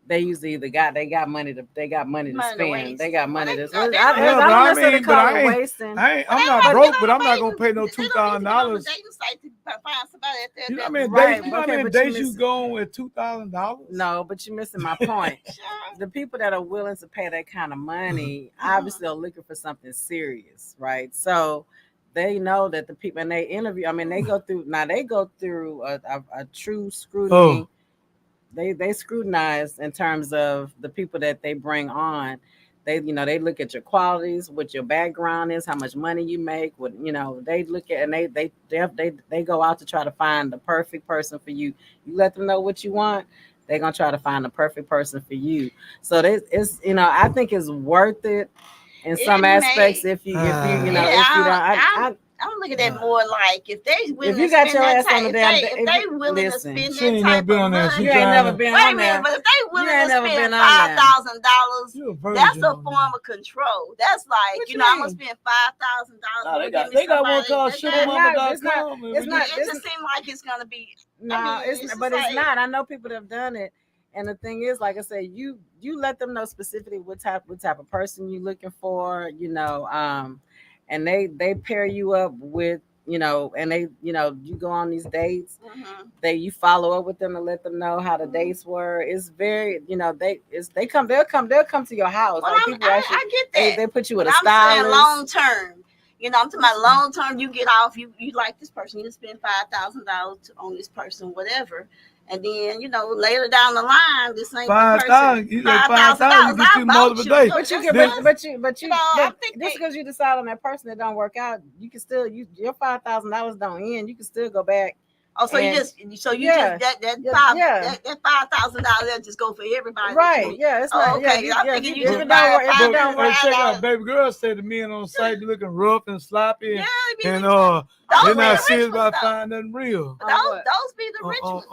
they usually either got money to Money to spend. waste. They got money to Well, spend. they I don't- Yeah, but don't I necessarily mean, call but it I ain't- wasting. I'm They not don't broke, get but on I'm not dating- gonna pay no they don't need to get on the $2,000. dating site to find somebody at that- You know that- what I mean? Right, Dates, you know what okay, I mean? but you Dates you miss- go on with $2,000. No, but you're missing my point. Sure. The people that are willing to pay that kind of money obviously are looking for something serious, right? So they know that the people, and they interview, I mean, they go through a true scrutiny. Oh. They scrutinize in terms of the people that they bring on. They they look at your qualities, what your background is, how much money you make, what they look at, and they go out to try to find the perfect person for you. You let them know what you want, they're gonna try to find the perfect person for you. So it's I think it's worth it in It some may. aspects if you if you don't. I'm looking at more like if they willing you to got spend your that ass on time, the if damn they, if if they you- willing listen, to spend she ain't that never type been of on there. money, She you ain't never been wait a on there. minute, but if they willing ain't to never spend been on there. $5,000, You a virgin that's a on form there. of control. That's like What you I'm gonna mean? spend $5,000. No, to they give me got one somebody called that- It's not- sugarmama.com. it's not- It just seems like it's gonna be. No, I mean, it's it's but just it's like- not. I know people that have done it, and the thing is, like I said, you let them know specifically what type of person you're looking for, and they pair you up with, and they, you go on these dates. You follow up with them and let them know how the dates were. It's very, they'll come to your house. Well, Like people actually, I get that. they put you with But a I'm saying stylist. long term. I'm talking about long term. You get off. You like this person. You spend $5,000 on this person, whatever. And then later down the line, this ain't the person. $5,000. You like $5,000. You get you multiple days. But you That's can, good. but I but think just they- because you decide on that person that don't work out, you can still your $5,000 don't end. You can still go back Oh, so And- you just Yeah. that Yeah. $5,000 that just go for everybody. Right. Yeah. It's not. okay. Yeah. I'm Yeah. thinking If you you just don't buy work, if you $5,000. don't work, Check out, baby girl said the men on the site be looking rough and sloppy, Yeah, and those they're be not the serious rich about ones, though. finding nothing real. Those be the rich ones.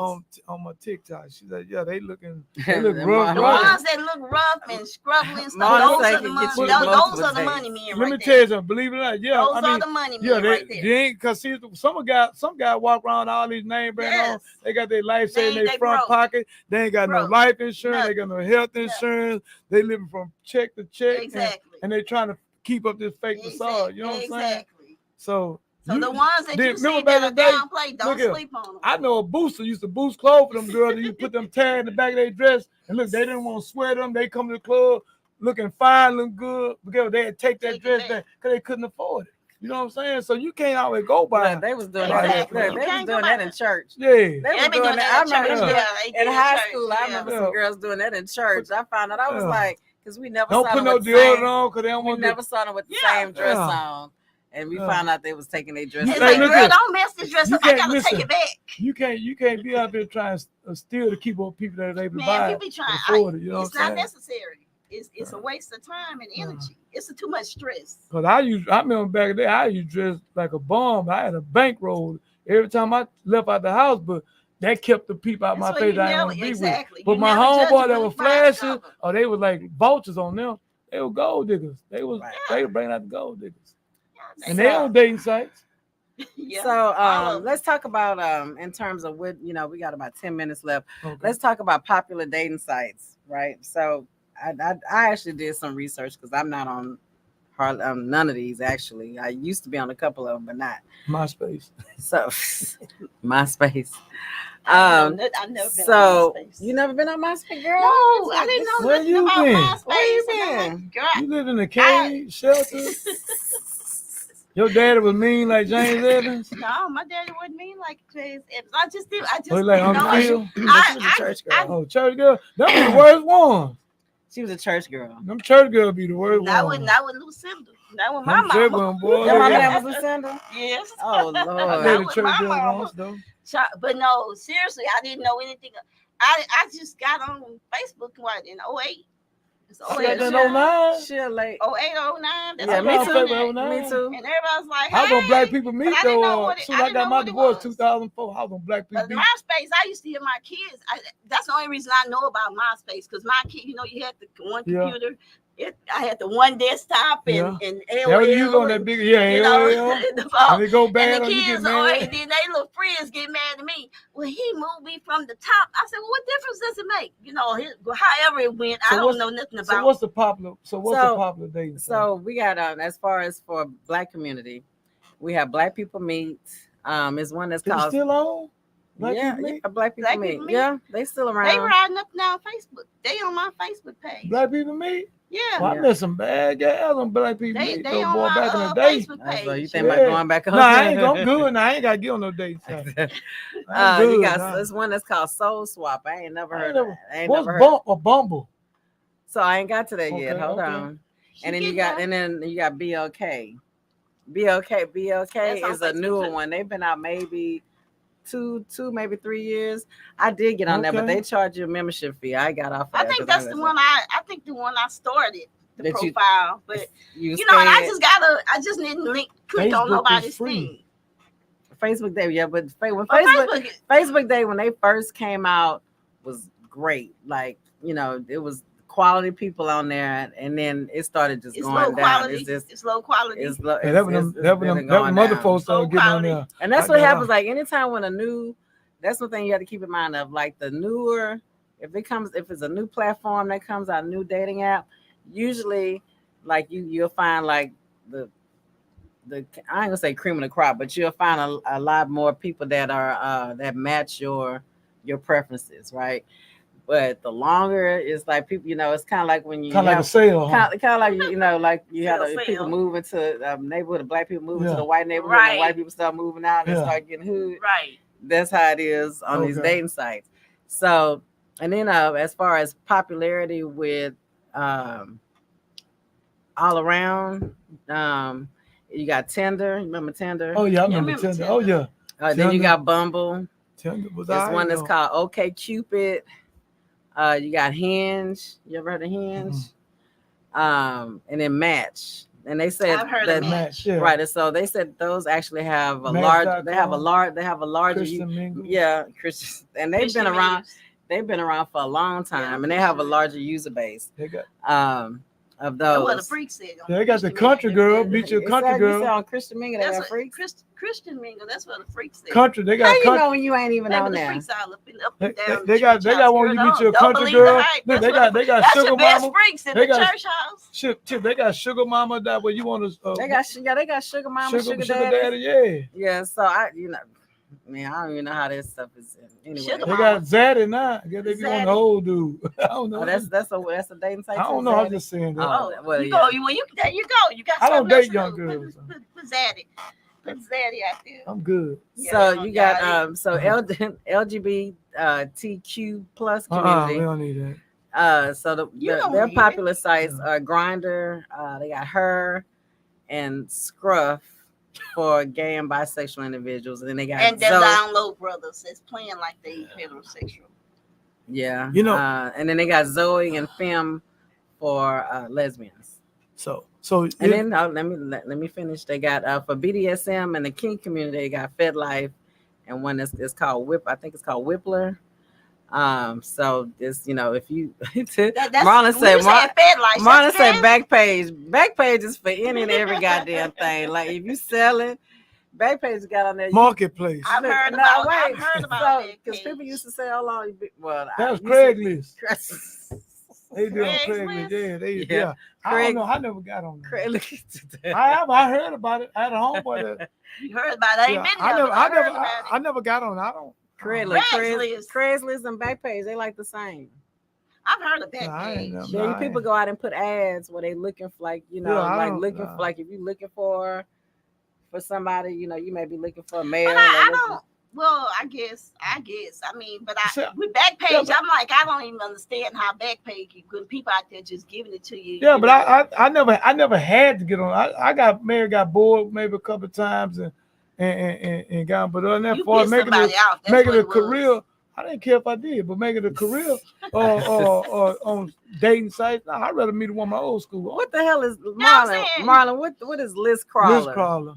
On my TikTok, she said, yeah, they look rough. The Right. ones that look rough and scrubbly and Mona stuff, those say are the can money. get you Those multiple are the days. money men Let right me there. tell you something. Believe it or not, yeah, Those I are mean, the money yeah, men they, right there. they ain't because see some guy walk around all these name brand on. Yes. They got their life saving in They their front broke. pocket. They ain't got no Broke. life insurance. Nothing. They got no health insurance. They living from check to check. Exactly. And they trying to keep up this fake facade. You know what I'm saying? Exactly. So The ones that you see remember that back are in the day, downplayed, don't look here, sleep on them. I know a booster used to boost clothes for them girls. And you put them tag in the back of their dress. And look, they didn't want to sweat them. They come to the club looking fine, looking good. Because they had take that Take it dress back. back because they couldn't afford it. You know what I'm saying? So you can't always go by. Look, they was doing Exactly. that. You They was can't doing go that by in church. Yeah. They was They been doing that. I remember church. them Yeah, girls- they did in high church. school. I remember Yeah. some girls doing that in church. I found out. I was Yeah. like, because we never Don't saw put them no with the deodorant same. on because they don't We want never saw them with the Yeah. same dress Yeah. on, and we Yeah. found out they was taking their dress. You It's back. like, look girl, at- don't mess this dress you up. I can't gotta listen. take it back. You can't be out there trying to steal to keep up people that are able to Man, buy people be trying. afford it. You know It's what I'm not saying? necessary. It's a waste of time and energy. It's too much stress. Because I remember back in the day, I used to dress like a bum. I had a bankroll every time I left out the house, but that kept the people out That's my what face you that I didn't never- want to be exactly. with. But You my never judge homeboy a that book was by its flashing, cover. or they was like vultures on them. They were gold diggers. They was bringing out the gold diggers. And they on dating sites. Yeah. So all of let's talk about in terms of what we got about 10 minutes left. Okay. Let's talk about popular dating sites, right? So I actually did some research because I'm not on none of these actually. I used to be on a couple of them, but not. MySpace. So MySpace. I've never been So on MySpace. you never been on MySpace, girl? No, I didn't know Where nothing you about been? MySpace. Where you and I- been? Girl, You lived in a cave, shelter. Your daddy was mean like James Evans. no, my daddy wasn't mean like James Evans. I just Oh, like didn't Uncle know. Phil. She was a I- church girl. Oh, church girl. That was the worst one. She was a church girl. Them church girls be the worst Not one. with Lucinda. Not with my Them church mama. one, boy. Your mama Yeah. name was Lucinda? Yes. Oh I Lord. dated with church my girl mama. once though. But no, seriously, I didn't know anything. I just got on Facebook in 08. It's I 08. got that 09. She'll late. 08, 09. That's Yeah, what me I was too. on there. Me too. And everybody's like, I was on hey. Black People Meet but I didn't know though. what it- Soon I I didn't got know my what it divorce was. 2004. I was on Black People But Meet. MySpace, I used to hear my kids. That's the only reason I know about MySpace because my kid, you had the one Yeah. computer. I had the one desktop and That was you AOL. on that big, yeah, you know, AOL. the phone. And they go bad And on the you get kids, and mad. then they little friends get mad at me. Well, he moved me from the top. I said, well, what difference does it make? You know, however it went, So I what's- don't know nothing So about. what's the popular dating? So we got as far as for Black community, we have Black People Meet. Is one that's Is it called still on? Black yeah, People Meet? yeah, Black People Black Meet. People Meet? Yeah, they still around. They riding up now on Facebook. They on my Facebook page. Black People Meet? Yeah. Well, I Yeah. met some bad guys on Black People They Meet. they Though, on boy, my back in the day. Facebook So you page. think about Yeah. going back on? Nah, I ain't I'm good. Nah, I ain't gotta get on no dates. I'm good, you got nah. this one that's called Soul Swap. I ain't never I heard ain't of never- it. I ain't What's never heard. Bumble? So I ain't got to that yet. Okay, Hold okay. on. She And then you getting got BLK. BLK That's on is a Facebook newer too. one. They've been out maybe two, maybe 3 years. I did get on there, but Okay. they charge you a membership fee. I got off. Of I that think 'cause that's was the like, one I think the one I started the That you- profile. But You you know, and I scared. just didn't click Facebook on is nobody's free. thing. Facebook Day, yeah, but when But Facebook Facebook Day when they first came out was great. Like, it was quality people on there, and then it started just it's going low down. quality. It's just It's low quality. it's low. Yeah, that was them mother folks started Low getting on quality. there. And that's I what got happens. off. Like anytime when that's one thing you have to keep in mind of. Like the newer, if it's a new platform that comes out, a new dating app, usually like you'll find like the I ain't gonna say cream of the crop, but you'll find a lot more people that are that match your preferences, right? But the longer it's like people, it's kind of like when you Kind of like a sale, huh? kind of like like you have Sale. people moving to neighborhood of Black people moving to Yeah. the white neighborhood, and Right. white people start moving out and Yeah. start getting hood. Right. That's how it is on these Okay. dating sites. So, and then as far as popularity with all around, you got Tinder. Remember Tinder? Oh yeah, I Yeah, remember remember Tinder. Tinder. Oh yeah. Then you got Bumble. Tinder was There's alright, one that's though. called OK Cupid. You got Hinge. You ever heard of Hinge? And then Match. And they said I've heard that of Match. Yeah. right. And so they said those actually have a Match.com. they have a larger Christian Mingle. yeah, Christian, and they've Christian been around. Mingle. They've been around for a long time, Yeah, and they have a larger user base They got of That's what the those. freak said. they got the country girl, meet your country You said girl. on Christian Mingle, they That's have what freaks. Christian Mingle. That's what the freak said. Country, they How got you country. know when you ain't even Maybe on the there? freaks all up and down. They got one you meet your Don't country believe girl. the hype. Look, That's they what got that's sugar your best mama. freaks in They the got- church house. Shit, they got sugar mama that where you want to. They got sugar mama, sugar daddy. Yeah. Yeah, so I don't even know how this stuff is. Anyway, Sugar They mama. got Zaddy now. I guess they be on the Zaddy. old dude. I don't know. oh, that's a dating site. I don't too, know. I'm Zaddy? just saying that. Oh, well, you yeah. go. There you go. You got. I don't something else date to young do. girls. Put Zaddy. Put Zaddy out there. I'm good. So Yeah, you got yeah. LGBTQ plus We community. don't need that. So You don't their need popular sites are Grindr. They got Her and Scruff for gay and bisexual individuals, and then they got And the Zoe. download brothers is playing like they heterosexual. Yeah, You know- and then they got Zoe and Femme for lesbians. So And then let me finish. They got for BDSM and the kink community, they got FedLife, and one that's called Whip. I think it's called Whippler. So it's if you Marlon said Marlon said Backpage is for any and every goddamn thing. Like if you selling, Backpage got on there. marketplace. I've heard No, about. wait. I've heard about Because Backpage. people used to say, "How long?" Well, That was I Craigslist. used to- They did on Craigslist? Craigslist. Yeah. Yeah. I Craig- don't know. I never got on that. Craigslist. I heard about it. I had a homeboy that. You heard about it. I ain't Yeah, been I there, never, but I heard never, about I it. never got on. I don't. Craigslist and Backpage, they like the same. I've heard of Yeah, I ain't Backpage. never- Yeah, I people ain't- go out and put ads where they looking for if you looking for somebody, you may be looking for a male. But I don't. Well, I guess. I mean, but with Backpage, Yeah, but- I'm like, I don't even understand how Backpage. Good people out there just giving it to you. Yeah, you but know? I never had to get on. I got bored maybe a couple of times and got. But other than that, You for pissed making somebody off. That's making what a it was. career, I didn't care if I did. But making a career or on dating sites, nah, I'd rather meet a woman old school. What the hell is I'm Marlon? saying. Marlon, what is list crawler? Liz Crawler.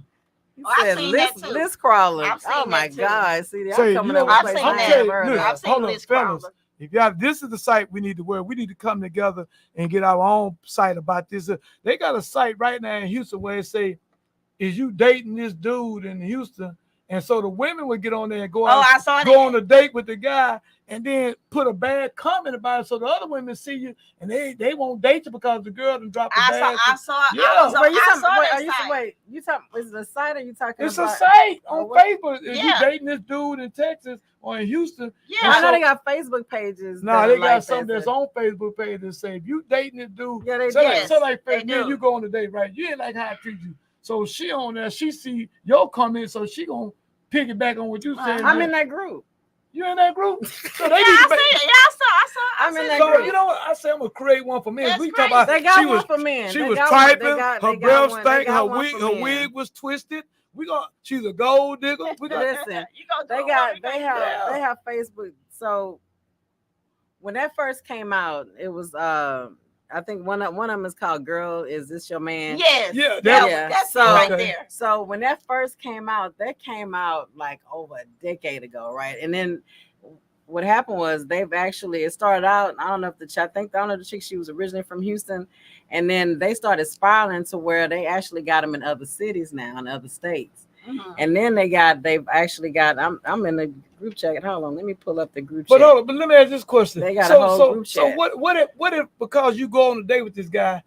He Oh, I've said seen list, that too. list crawler. I've seen Oh my that too. God! See, Say, I'm coming you up know, with I've places seen I that. never heard Look, of. I've seen hold on, Liz fellas. Crawler. If y'all, this is the site we need to wear. We need to come together and get our own site about this. They got a site right now in Houston where it say, "Is you dating this dude in Houston?" And so the women would get on there and go out, I saw go that. on a date with the guy, and then put a bad comment about it, so the other women see you and they won't date you because the girl done dropped a bad. I saw. Yeah. I saw Wait, that site. wait, you talking? Is it a site or you talking It's about? a site on what- Facebook. Is you Yeah. dating this dude in Texas or in Houston? Yeah. I know So- they got Facebook pages. No, that they are got like something that. that's on Facebook page that say if you dating this dude, Yeah, they so do. like, so like They me and do. you go on a date, right? You ain't like how I treat you. So she on there, she see your comment, so she gonna piggyback on what you saying. I'm in that group. You in that group? So they Yeah, need I to make. see it. Yeah, I saw. I'm in that So group. you know what? I say I'm gonna create one for men. That's We talk great. about They got she one was for men. she They was got one. typing, They got her one. breath They stank, got her one for men. wig was twisted. She's a gold digger. We got Listen, You gonna do they Yeah. have Facebook. So when that first came out, it was I think one of them is called "Girl, Is This Your Man?" Yes. Yeah, That's so- it right Okay. there. So when that first came out, that came out like over a decade ago, right? And then what happened was it started out. I don't know if the chick, she was originally from Houston, and then they started spiraling to where they actually got them in other cities now, in other states. Mhm. And then they've actually got. I'm in the group chat. Hold on, let me pull up the group But chat. hold on, but let me ask this question. They got a whole group So chat. what if because you go on a date with this guy,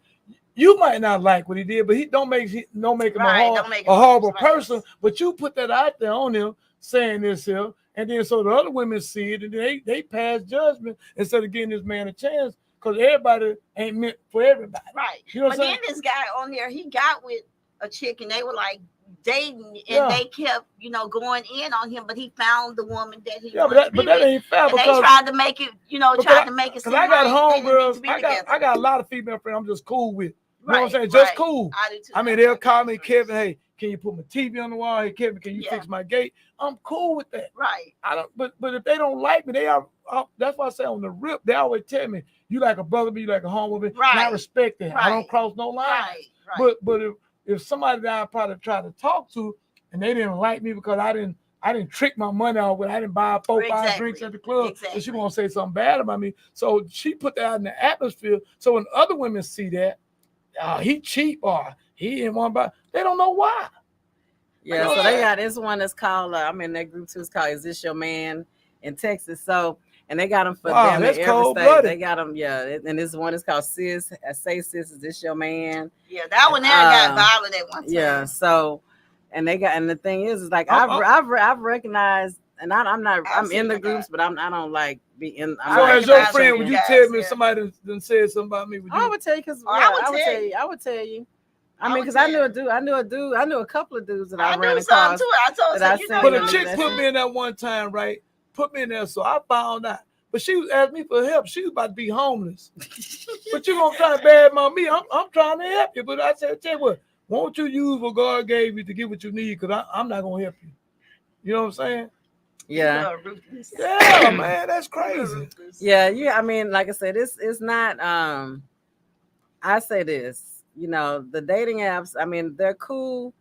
you might not like what he did, but he don't make him Right, don't make him a horrible right. person. But you put that out there on him saying this here, and then so the other women see it, and they pass judgment instead of giving this man a chance because everybody ain't meant for everybody. Right. You know what But I'm then saying? this guy on there, he got with a chick and they were like dating and Yeah. they kept, going in on him, but he found the woman that he Yeah, wanted to be but that with. ain't fair And they because tried to make it, because tried to make it because seem I got like they didn't need homegirls, to be I together. got a lot of female friends I'm just cool with. You know what I'm saying? Just cool. I do too. I mean, they'll call me, Kevin, hey, can you put my TV on the wall? Hey, Kevin, can you fix my gate? I'm cool with that. Right. I don't, but if they don't like me, they are, that's why I say on the rip, they always tell me, you like a brother, you like a home with me. Right. And I respect that. Right. I don't cross no lines. Right. But if somebody that I probably tried to talk to and they didn't like me because I didn't trick my money off with, I didn't buy 4-5 drinks at the club, so she gonna say something bad about me. So she put that out in the atmosphere. So when other women see that, he cheap or he didn't want to buy, they don't know why. Yeah, so they got this one that's called, I'm in that group too, it's called Is This Your Man in Texas. So, and they got them for them in every state. They got them, and this one is called Sis. Say Sis, Is This Your Man? Yeah, that one there got violent at one time. Yeah, so, and they got, and the thing is like, I've recognized, and I'm in the groups, but I don't like be in. So as your friend, would you tell me if somebody done said something about me? I would tell you, because I would tell you. I mean, because I knew a couple of dudes that I ran across. Too. I told her, but a chick put me in that one time, right? Put me in there, so I found out. But she was asking me for help. She was about to be homeless. But you gonna try to badmouth me? I'm trying to help you. But I said, tell you what, won't you use what God gave you to get what you need? Because I'm not gonna help you. You know what I'm saying? Yeah. Yeah, man, that's crazy. Yeah. I mean, like I said, it's not. I say this. You know, the dating apps, I mean, they're cool.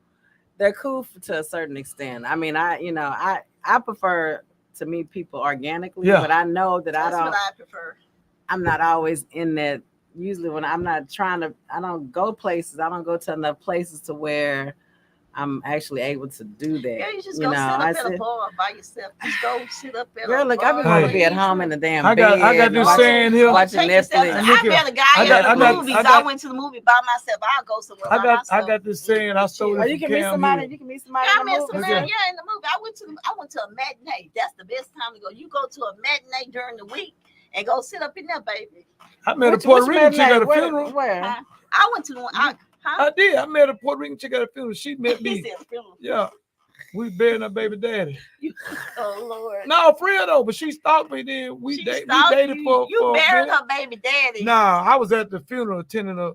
They're cool to a certain extent. I mean, I prefer to meet people organically, but I know that That's what I prefer. I'm not always in that. Usually when I'm not I don't go places. I don't go to enough places to where I'm actually able to do that. Yeah, you just go sit up at a bar by yourself. Just go sit up at a bar. Girl, look, I've been going to be at home in the damn bed. I got this saying here. Watching Netflix. I met a guy at the movies. I went to the movie by myself. I'll go somewhere by myself. I got this saying. I stole it. You can meet somebody. You can meet somebody. I met somebody. Yeah, in the movie. I went to a matinee. That's the best time to go. You go to a matinee during the week and go sit up in there, baby. I met a Puerto Rican chick at a funeral. Where? I went to the one. I did. I met a Puerto Rican chick at a funeral. She met me. Yeah. We buried her baby daddy. Oh Lord. No, for real though, but she stalked me then. We dated for you buried her baby daddy. Nah, I was at the funeral attending a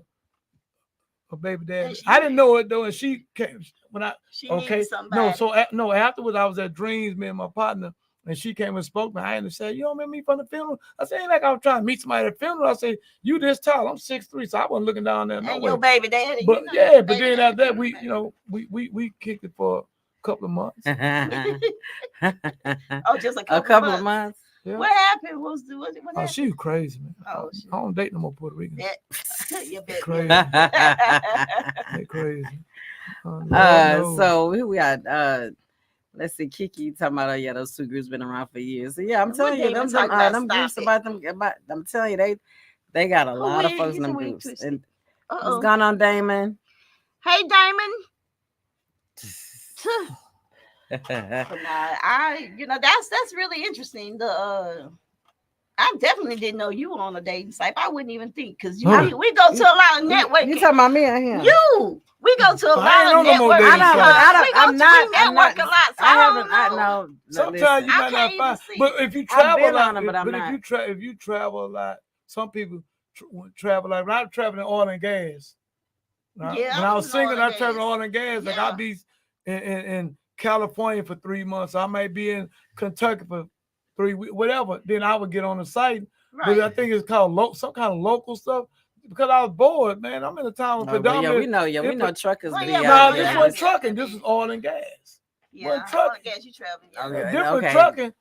baby daddy. I didn't know it though, and she came when I needed somebody. No, afterwards I was at Dreams, me and my partner. And she came and spoke to me. I had to say, you don't remember me from the funeral? I said, ain't like I was trying to meet somebody at the funeral. I said, you this tall. I'm 6'3", so I wasn't looking down there. And your baby daddy. But but then after that, we kicked it for a couple of months. Just a couple of months. Yeah. What happened? What happened? She was crazy, man. I don't date no more Puerto Ricans. You're crazy. They're crazy. So we got let's see, Kiki talking about those two groups been around for years. So yeah, I'm telling you, them groups I'm telling you, they got a lot of folks in them groups. And what's going on, Damon? Hey, Damon. That's really interesting. I definitely didn't know you were on a dating site. I wouldn't even think because we go to a lot of networking. You talking about me or him? We go to a lot of networking. I'm not network a lot. So I know. Sometimes you might not find. But if you travel a lot, if you travel a lot, some people travel like when I travel in oil and gas. Yeah, when I was singing, I traveled in oil and gas. Like I'll be in California for 3 months. I might be in Kentucky for 3 weeks, whatever. Then I would get on the site. Right. But I think it's called some kind of local stuff. Because I was bored, man. I'm in a town with predominantly. We know truckers. No, this wasn't trucking. This was oil and gas. Yeah, oil and gas. You traveling? Different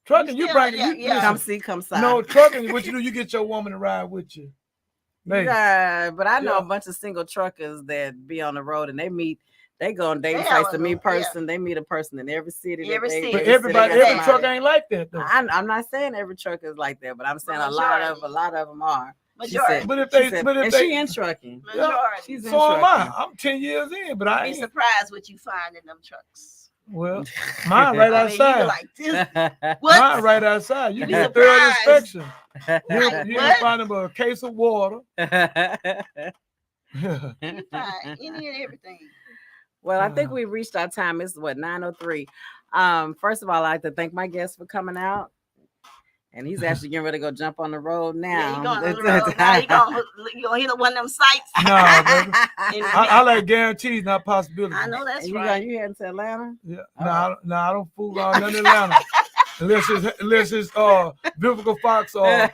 trucking. You bring it. Come see, come see. No trucking. What you do? You get your woman to ride with you. Yeah, but I know a bunch of single truckers that be on the road and they go on dating sites to meet person. They meet a person in every city. But every trucker ain't like that though. I'm not saying every trucker is like that, but I'm saying a lot of them are. Majority. She in trucking. Majority. So am I. I'm 10 years in, but I ain't surprised what you find in them trucks. Well, mine right outside. Mine right outside. You get a thorough inspection. You ain't finding but a case of water. You find any and everything. Well, I think we reached our time. It's 9:03. First of all, I'd like to thank my guests for coming out. and he's actually getting ready to go jump on the road now. Yeah, you going on the road. Now you gonna hit one of them sites. No, baby. I like guarantees, not possibilities. I know that's you right. You heading to Atlanta? Yeah. No, I don't fool around none in Atlanta. Unless it's Vivica Fox or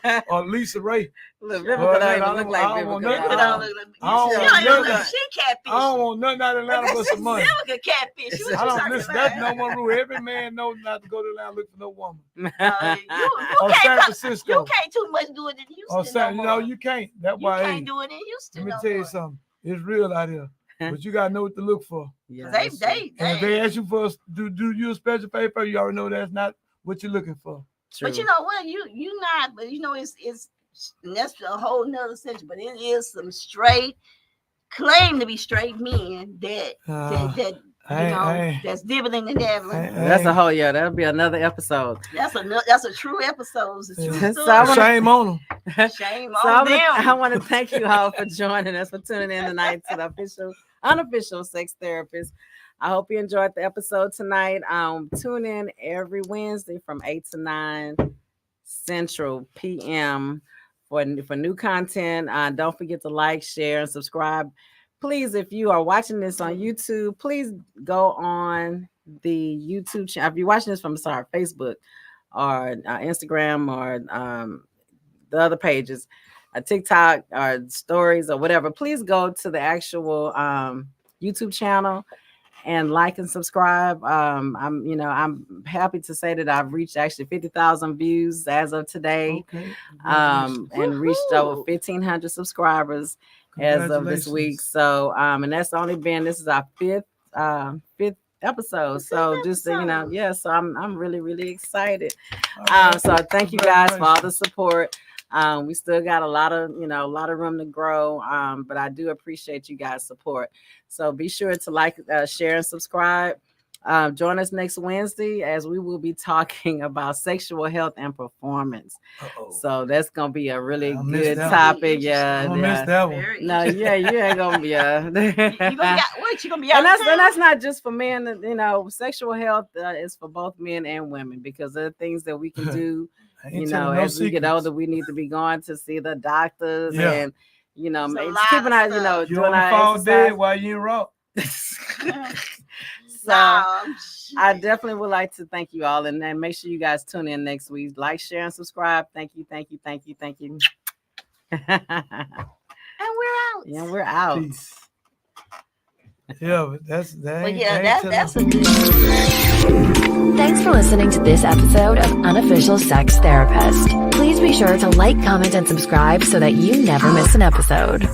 Lisa Ray. Look, Vivica don't even look like Vivica. She catfish. I don't want nothing out of Atlanta but some money. Vivica catfish. I don't listen. That's number one rule. Every man knows not to go to Atlanta look for no woman. You San Francisco. You can't too much do it in Houston. No, you can't. That's why. You can't do it in Houston. Let me tell you something. It's real out here, but you gotta know what to look for. Yeah, they and if they ask you for do you a special paper, you already know that's not what you're looking for. True. But you know what? You not. But you know it's and that's a whole nother section. But it is some straight claim to be straight men that that's dibbling and dabbling. That's a whole that'll be another episode. That's a true episode. Shame on them. Shame on them. I want to thank you all for joining us, for tuning in tonight to the unofficial sex therapist. I hope you enjoyed the episode tonight. Tune in every Wednesday from 8 to 9 Central PM for new content. Don't forget to like, share, and subscribe. Please, if you are watching this on YouTube, please go on the YouTube channel. If you're watching this from Facebook or Instagram or the other pages, TikTok or stories or whatever, please go to the actual YouTube channel and like and subscribe. I'm happy to say that I've reached actually 50,000 views as of today, and reached over 1,500 subscribers as of this week. So, and that's only this is our fifth episode. So just so so I'm really, really excited. So thank you guys for all the support. We still got a lot of room to grow. But I do appreciate you guys' support. So be sure to like, share, and subscribe. Join us next Wednesday as we will be talking about sexual health and performance. So that's gonna be a really good topic. Yeah, I missed that one. No, you ain't gonna be you gonna be out? And that's not just for men. Sexual health is for both men and women, because there are things that we can do. As we get older, we need to be going to see the doctors and keeping our you doing our fall exercise. dead while you in rock. So I definitely would like to thank you all, and then make sure you guys tune in next week. Like, share, and subscribe. Thank you. And we're out. Yeah, we're out. Peace. Yeah, but that's a good. Thanks for listening to this episode of Unofficial Sex Therapist. Please be sure to like, comment, and subscribe so that you never miss an episode.